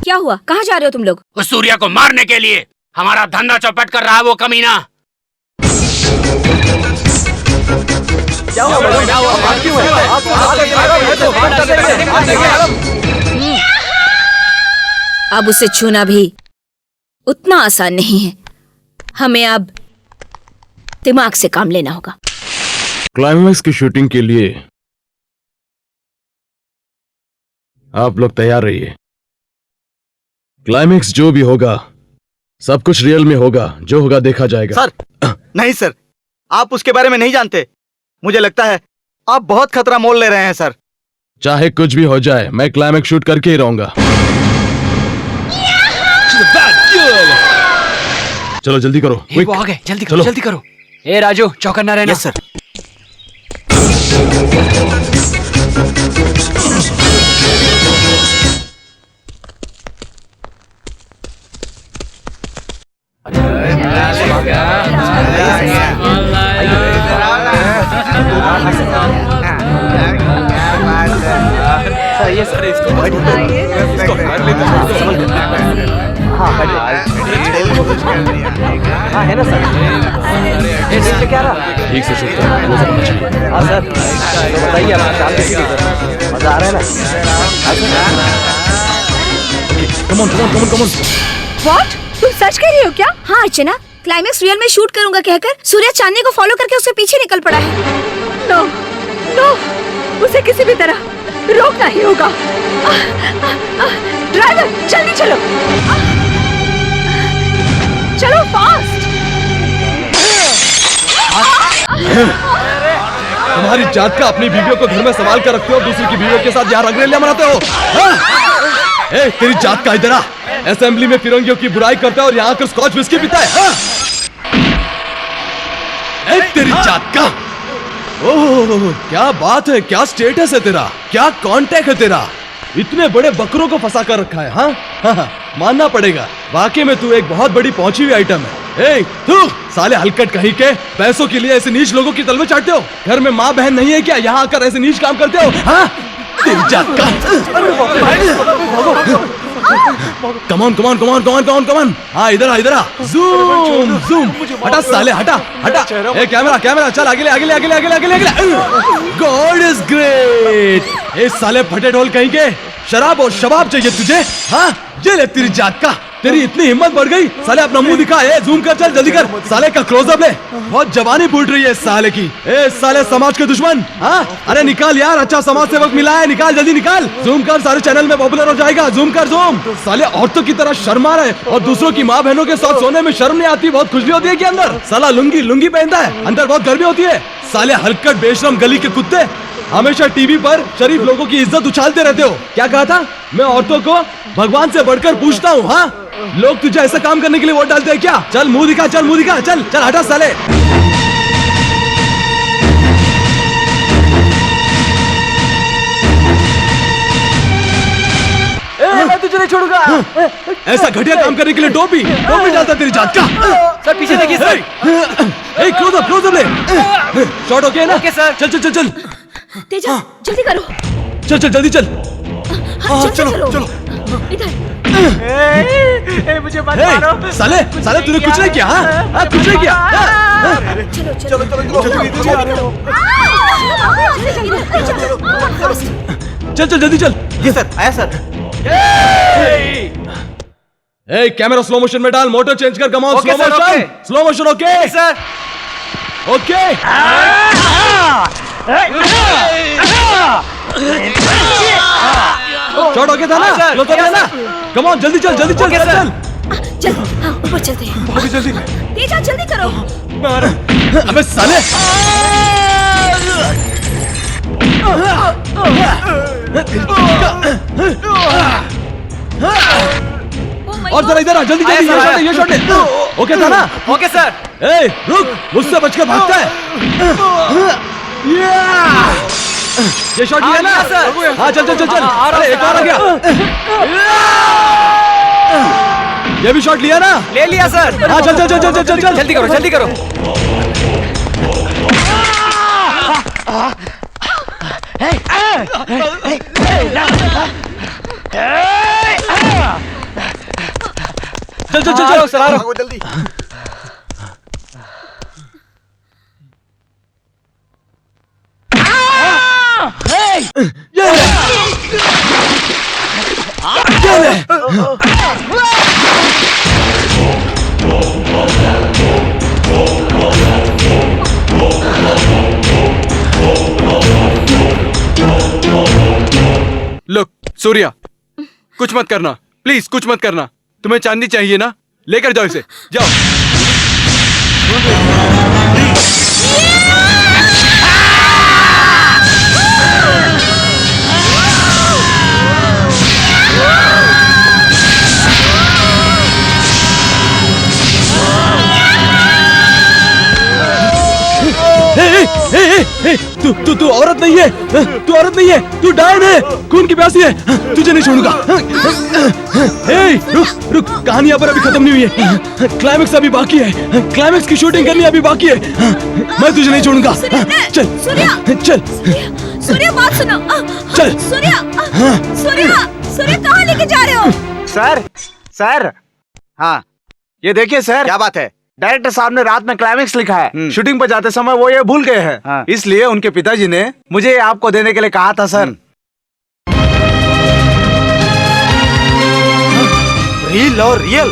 क्या हुआ, कहाँ जा रहे हो तुम लोग? उस सूर्या को मारने के लिए। हमारा धंधा चौपट कर रहा है वो कमीना। अब उसे छूना भी उतना आसान नहीं है। हमें अब दिमाग से काम लेना होगा। क्लाइमैक्स की शूटिंग के लिए आप लोग तैयार रहिए। क्लाइमैक्स जो भी होगा सब कुछ रियल में होगा, जो होगा देखा जाएगा। सर नहीं सर, आप उसके बारे में नहीं जानते। मुझे लगता है आप बहुत खतरा मोल ले रहे हैं सर। चाहे कुछ भी हो जाए मैं क्लाइमैक्स शूट करके ही रहूंगा। चलो जल्दी करो, वो आ गए, जल्दी करो, जल्दी करो। ए राजू, चौकन्ना रहना। Yes sir. आइए सर, इसको कर लेते हाँ है ना सर, क्या रहा ठीक से शूट कर। हाँ सर, तो बताइए आपका काम कैसे मजा आ रहा है ना? Come on. व्हाट? तुम सच कह रही हो क्या? हाँ अर्चना, क्लाइमेक्स रियल में शूट करूंगा कहकर सूर्य चांदनी को फॉलो करके उसके पीछे निकल पड़ा है। नो नो, उसे किसी भी तरह रोकना ही होगा। ड्राइवर जल्दी चलो, चलो फास्ट। तुम्हारी जात का अपनी बीवियों को घर में संभाल कर रखते हो, दूसरी की बीवियों के साथ यहाँ रंगरेलियां मनाते हो। हाँ? तेरी जात का इधर आ, असेंबली में फिरंगियों की बुराई करता है और यहाँ आकर स्कॉच विस्की पीता है। हाँ? तेरी जात का, ओह क्या बात है, क्या स्टेटस है तेरा, क्या कांटेक्ट है तेरा, इतने बड़े बकरों को फंसा कर रखा है। हाँ, मानना पड़ेगा, वाकई में तू एक बहुत बड़ी पहुंची हुई आइटम है। तू साले हलकट कहीं के, पैसों के लिए ऐसे नीच लोगों की तलवे चाटते हो। घर में माँ बहन नहीं है क्या, यहाँ आकर ऐसे नीच काम करते हो। हाँ? तेरी जात का, कमान। हाँ इधर आ, जूम, हटा साले, हटा। कैमरा, चल आगे। God is great. ए साले फटे ढोल कहीं के, शराब और शबाब चाहिए तुझे। हाँ ये ले तेरी जात का, तेरी इतनी हिम्मत बढ़ गई, साले अपना मुंह दिखा। जूम कर, चल जल्दी कर, साले का क्लोजअप ले, बहुत जवानी फूट रही है साले की। साले समाज के दुश्मन। हाँ अरे निकाल यार, अच्छा समाज सेवक मिला है, निकाल जल्दी निकाल। जूम कर, सारे चैनल में पॉपुलर हो जाएगा। जूम कर, जूम। साले औरतों की तरह शर्मा रहे और दूसरों की माँ बहनों के साथ सोने में शर्म नहीं आती, बहुत खुजली होती है कि अंदर। साला लुंगी पहनता है, अंदर बहुत गर्मी होती है। साले हलकट बेशरम गली के कुत्ते, हमेशा टीवी पर शरीफ लोगों की इज्जत उछालते रहते हो। क्या कहा था? मैं औरतों को भगवान से बढ़कर पूछता हूँ। हाँ लोग तुझे ऐसा काम करने के लिए वोट डालते हैं क्या? चल मुंह दिखा, चल हटा साले। मैं तुझे नहीं छोड़ूंगा। ऐसा घटिया काम करने के लिए टोपी डालता तेरी जात का। सर पीछे देखिए सर। क्लोजअप ले। शॉट ओके ना? Okay sir. चल तेजा जल्दी करो। चल जल्दी चल। हाँ चलो इधर। मुझे मत मारो। साले तूने कुछ नहीं किया। हाँ कुछ नहीं किया। चल जल्दी चल। जी सर, आया सर। कैमरा स्लो मोशन में डाल, मोटर चेंज कर, come on, slow motion. Okay sir. Okay shot okay था ना? लो था ना? कम ऑन, जल्दी चल। चल हाँ ऊपर चलते हैं। जल्दी तेजा जल्दी करो। अबे साले। और जरा इधर आ, जल्दी ये शॉट ले। ओके था ना? Okay sir. रुक, मुझसे बचकर भागता है। ये शॉट लिया ना? हाँ चल। अरे एक और आ गया। ये भी शॉट लिया ना? ले लिया सर। हाँ चल। जल्दी करो। चल सर, आ रहा हूँ जल्दी। लुक सूर्या, कुछ मत करना प्लीज, कुछ मत करना। तुम्हें चांदी चाहिए ना, लेकर जाओ इसे, जाओ। तू औरत नहीं है, तू औरत नहीं है, तू डायन है, खून की प्यासी है, तुझे नहीं छोड़ूंगा। रुक, कहानी पर अभी खत्म नहीं हुई है, क्लाइमेक्स अभी बाकी है, क्लाइमेक्स की शूटिंग करनी अभी बाकी है, मैं तुझे नहीं छोड़ूंगा। चल चल सूर्या, बात सुनो। चल सूर्या कहाँ लेके जा रहे हो? सर, हाँ ये देखिए सर, क्या बात है? डायरेक्टर साहब ने रात में क्लाइमेक्स लिखा है, शूटिंग पर जाते समय वो ये भूल गए हैं, इसलिए उनके पिताजी ने मुझे आपको देने के लिए कहा था सर। रील और रियल।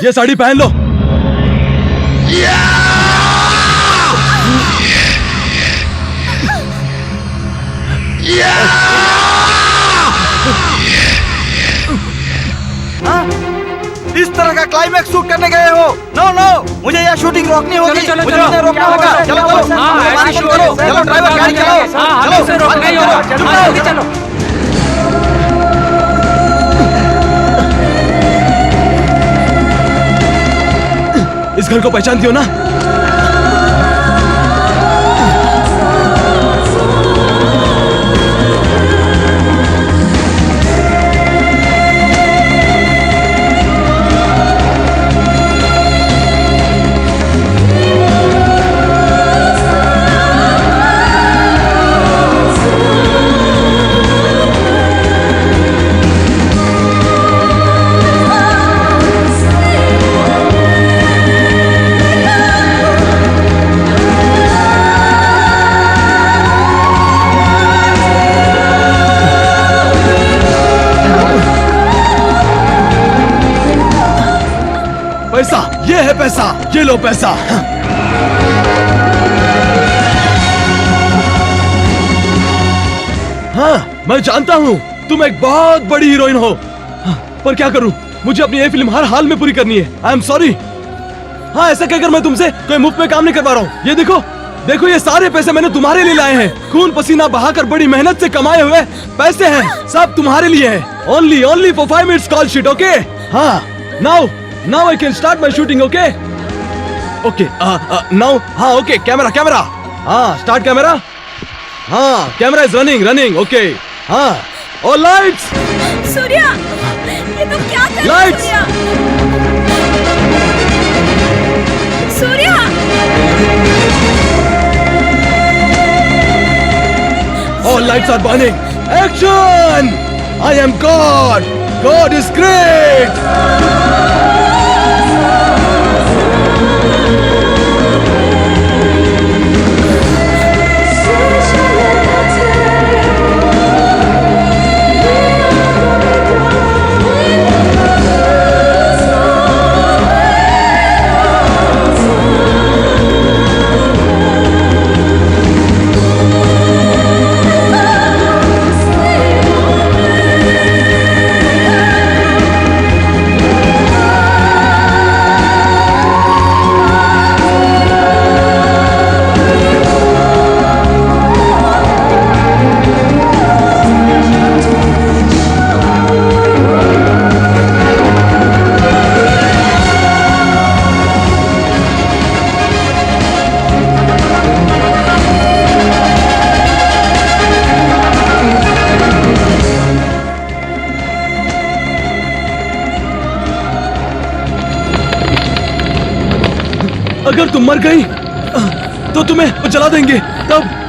ये साड़ी पहन लो। इस तरह का क्लाइमेक्स शूट करने गए हो? नो, मुझे यह शूटिंग रोकनी होगी। चलो, मुझे उन्हें रोकना होगा। चलो ड्राइवर गाड़ी चलाओ। चलो। इस घर को पहचानती हो ना? पैसा, ये है पैसा, ये लो पैसा। हाँ, मैं जानता हूँ तुम एक बहुत बड़ी हीरोइन हो, पर क्या करूँ, मुझे अपनी ये फिल्म हर हाल में पूरी करनी है। I am sorry. हाँ, ऐसा कहकर मैं तुमसे कोई मुफ्त में काम नहीं करवा रहा हूँ। ये देखो, ये सारे पैसे मैंने तुम्हारे लिए लाए हैं। खून पसीना बहाकर बड़ी मेहनत से कमाए हुए पैसे हैं, सब तुम्हारे लिए हैं। Only for 5 minutes call sheet, okay? हाँ, Now I can start my shooting, okay? Okay, now, हाँ, okay, camera, हाँ, start camera, हाँ, camera is running, okay, हाँ, all lights. सूर्या, ये तुम क्या कर रहे हो? Lights. Surya, all lights are burning. Action! I am God. God is great. अगर तुम मर गई तो तुम्हें जला देंगे,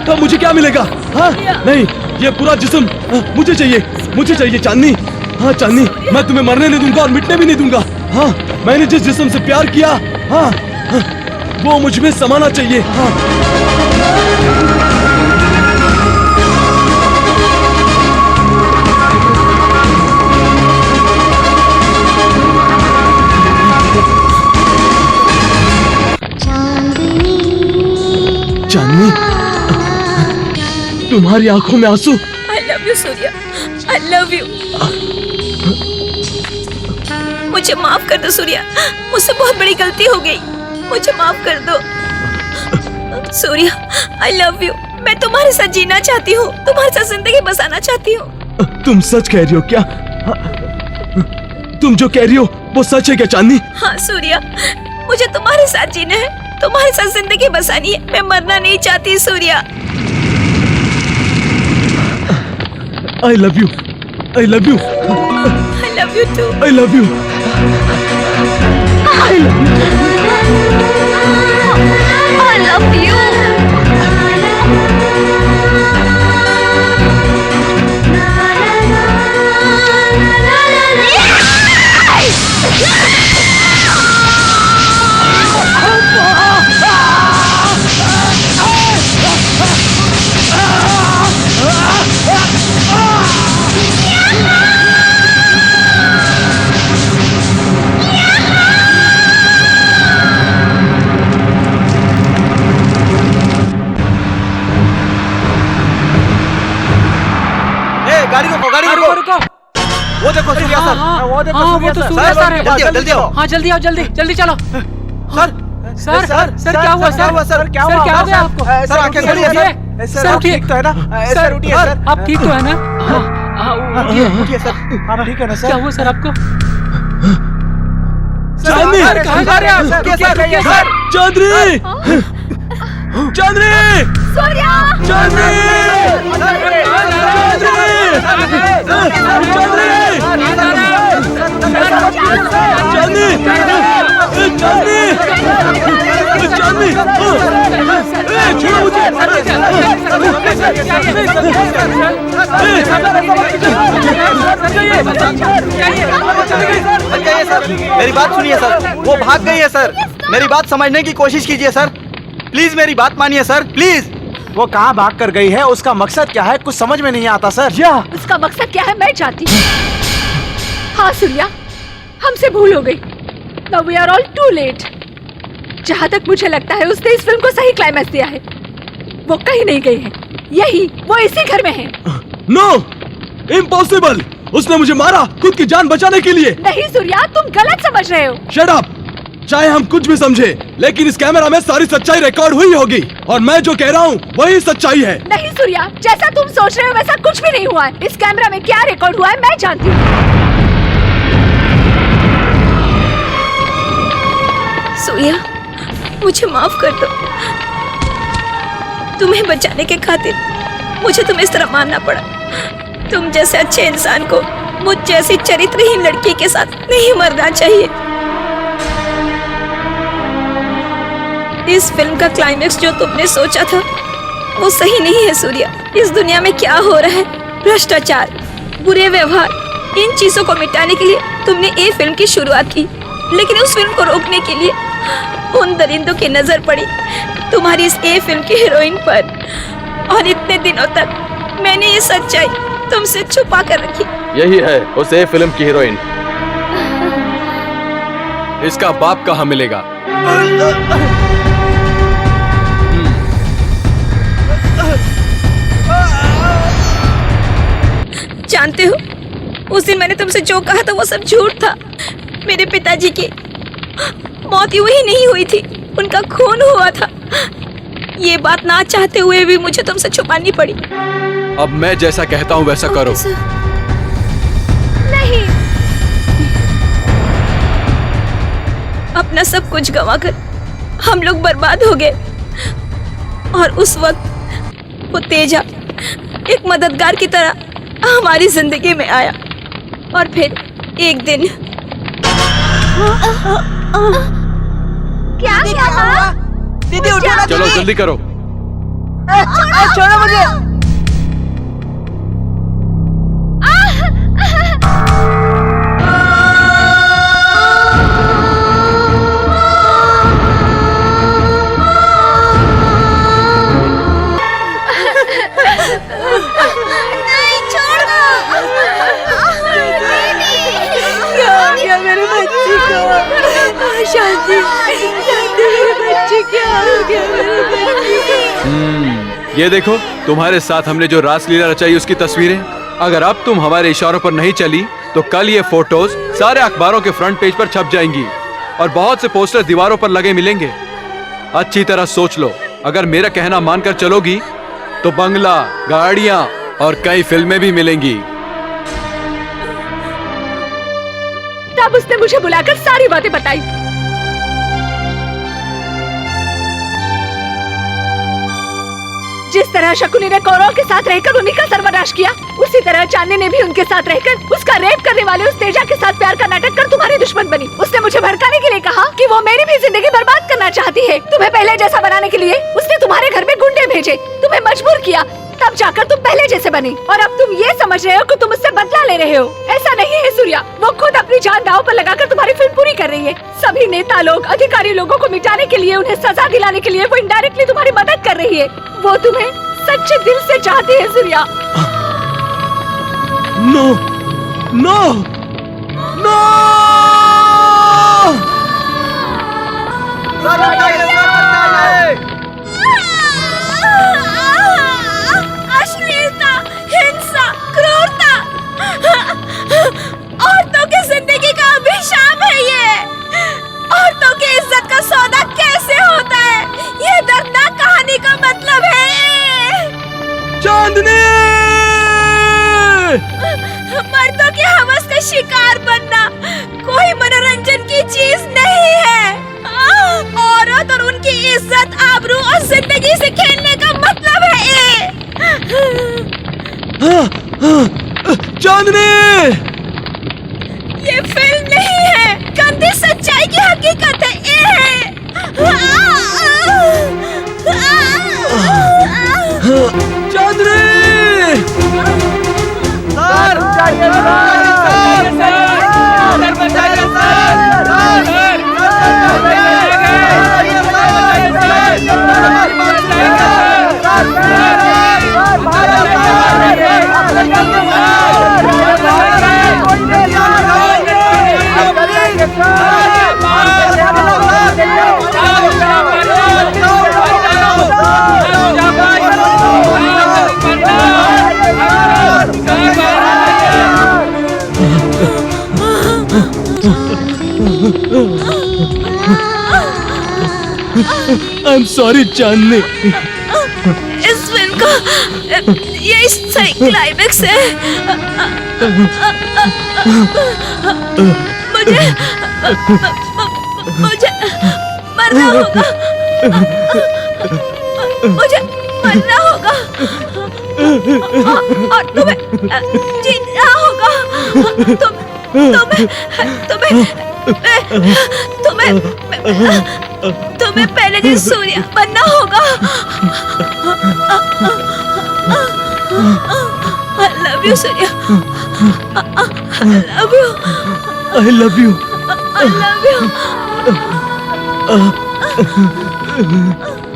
तब मुझे क्या मिलेगा? हाँ, नहीं, ये पूरा जिस्म मुझे चाहिए चांदनी। हाँ चांदनी, मैं तुम्हें मरने नहीं दूंगा और मिटने भी नहीं दूंगा। हाँ, मैंने जिस जिस्म से प्यार किया, हाँ, वो मुझ में समाना चाहिए। हाँ, चांदनी, तुम्हारी आंखों में आंसू। I love you Surya, I love you। मुझे माफ कर दो सूर्या, मुझसे बहुत बड़ी गलती हो गई, मुझे माफ कर दो। Surya, I love you। मैं तुम्हारे साथ जीना चाहती हूँ, तुम्हारे साथ जिंदगी बसाना चाहती हूँ। तुम सच कह रही हो क्या? तुम जो कह रही हो वो सच है क्या चांदनी? हाँ सूर्या, मुझे तुम्हारे साथ जीना है, तुम्हारे साथ जिंदगी बसानी है। मैं मरना नहीं चाहती Surya. I love you. I love you. I love you too. I love you. I love you. गाड़ी रोको, गाड़ी रुको रुको। वो देखो सूर्या सर, वो देखो वो तो सूर्या सर है। जल्दी आओ। हाँ जल्दी आओ, जल्दी जल्दी चलो। सर सर क्या हुआ सर? सर क्या सर हुआ? क्या हो गया आपको? सर आंखें खोलिए सर। सर उठिए। ठीक तो है ना? सर उठिए सर। आप ठीक तो है ना? उठिए सर, आप ठीक है ना सर? क्या हुआ सर आपको? चांदनी! कहाँ जा रहे हैं आप? रुकिए सर। चांदनी! चांदनी! सूर्या! मेरी बात सुनिए सर, वो भाग गई है सर। मेरी बात समझने की कोशिश कीजिए सर, प्लीज मेरी बात मानिए सर, प्लीज। वो कहाँ भाग कर गई है, उसका मकसद क्या है, कुछ समझ में नहीं आता सर। उसका मकसद क्या है मैं जानती हूँ। हाँ सूर्या, हमसे भूल हो गई। Now we are all too late. जहाँ तक मुझे लगता है उसने इस फिल्म को सही क्लाइमैक्स दिया है। वो कहीं नहीं गई है, यही वो इसी घर में है। No, impossible. उसने मुझे मारा खुद की जान बचाने के लिए। नहीं सूर्या, तुम गलत समझ रहे हो। Shut up. चाहे हम कुछ भी समझे, लेकिन इस कैमरा में सारी सच्चाई रिकॉर्ड हुई होगी और मैं जो कह रहा हूँ वही सच्चाई है। नहीं सूर्या, जैसा तुम सोच रहे हो वैसा कुछ भी नहीं हुआ है। इस कैमरा में क्या रिकॉर्ड हुआ है मैं जानती हूँ। सूर्या, मुझे माफ कर दो। तुम्हें बचाने के खातिर मुझे तुम्हें इस तरह मारना पड़ा। तुम जैसे अच्छे इंसान को मुझ जैसी चरित्रहीन लड़की के साथ नहीं मरना चाहिए। इस फिल्म का क्लाइमेक्स जो तुमने सोचा था वो सही नहीं है सूर्या। इस दुनिया में क्या हो रहा है, भ्रष्टाचार, बुरे व्यवहार, इन चीजों को मिटाने के लिए तुमने ये फिल्म की शुरुआत की, लेकिन उस फिल्म को रोकने के लिए उन दरिंदों की नजर पड़ी तुम्हारी इस ए फिल्म की हीरोइन पर, और इतने दिनों तक मैंने ये सच्चाई तुमसे छुपा कर रखी। यही है उस ए फिल्म की हीरोइन। इसका बाप कहाँ मिलेगा? जानते हो, उस दिन मैंने तुमसे जो कहा था वो सब झूठ था। मेरे पिताजी की मौत यूं ही नहीं हुई थी, उनका खून हुआ था। ये बात ना चाहते हुए भी मुझे तुमसे छुपानी पड़ी। अब मैं जैसा कहता हूँ वैसा करो। नहीं, अपना सब कुछ गंवाकर हम लोग बर्बाद हो गए, और उस वक्त वो तेजा एक मददगार की तरह हमारी जिंदगी में आया, और फिर एक दिन क्या हुआ? दीदी उठो ना, चलो जल्दी करो। छोड़ो मुझे। नहीं छोड़ो। क्या हो गया मेरे बच्चे को? शांति, मेरे बच्चे, क्या हो गया मेरे बच्चे को? ये देखो, तुम्हारे साथ हमने जो रासलीला रचाई उसकी तस्वीरें। अगर अब तुम हमारे इशारों पर नहीं चली तो कल ये फोटोज सारे अखबारों के फ्रंट पेज पर छप जाएंगी और बहुत से पोस्टर दीवारों पर लगे मिलेंगे। अच्छी तरह सोच लो, अगर मेरा कहना मानकर चलोगी तो बंगला, गाड़ियां और कई फिल्में भी मिलेंगी। तब उसने मुझे बुलाकर सारी बातें बताई। जिस तरह शकुनी ने कौरव के साथ रहकर उन्हीं का सर्वनाश किया, उसी तरह चांदनी ने भी उनके साथ रहकर उसका रेप करने वाले उस तेजा के साथ प्यार का नाटक कर तुम्हारी दुश्मन बनी। उसने मुझे भड़काने के लिए कहा कि वो मेरी भी जिंदगी बर्बाद करना चाहती है। तुम्हें पहले जैसा बनाने के लिए उसने तुम्हारे घर में गुंडे भेजे, तुम्हें मजबूर किया, तब जाकर तुम पहले जैसे बनी। और अब तुम ये समझ रहे हो कि तुम उससे बदला ले रहे हो। ऐसा नहीं है सूर्या, वो खुद अपनी जान दांव पर लगाकर तुम्हारी फिल्म पूरी कर रही है। सभी नेता लोग, अधिकारी लोगों को मिटाने के लिए, उन्हें सजा दिलाने के लिए वो इनडायरेक्टली तुम्हारी मदद कर रही है। वो तुम्हें सच्चे दिल से चाहती है सूर्या। नो नो नो अश्लीलता, हिंसा, क्रूरता, औरतों की जिंदगी का अभिशाप है ये। औरतों की इज्जत का सौदा कैसे होता है, ये दर्दनाक कहानी का मतलब है। चांदनी, मर्दों की हवस का शिकार बनना कोई मनोरंजन की चीज नहीं है। औरत और उनकी इज्जत, आबरू और जिंदगी से खेलने का मतलब है ये। चांदनी, ये फिल्म नहीं है, गंदी सच्चाई की हकीकत है ये। चांदनी, आई एम सॉरी चांदनी। इस फिल्म का ये सही क्लाइमेक्स है। मुझे मरना होगा, मुझे मरना होगा और तुम्हें जीना होगा। तुम्हें पहले जैसे सूर्या बनना होगा। I love you, Surya. I love you. I love you. I love you.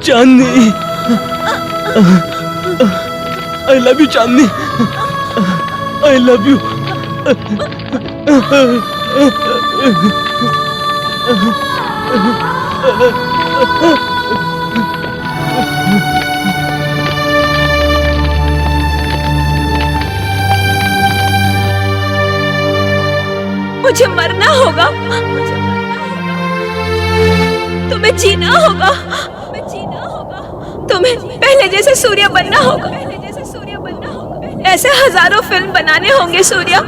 Chandni, I love you Chandni, I love you. मुझे मरना होगा, तुम्हें जीना होगा, तुम्हें पहले जैसे सूर्या बनना होगा। ऐसे हजारों फिल्म बनाने होंगे Surya.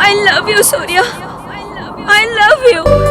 I love you, Surya. I love you.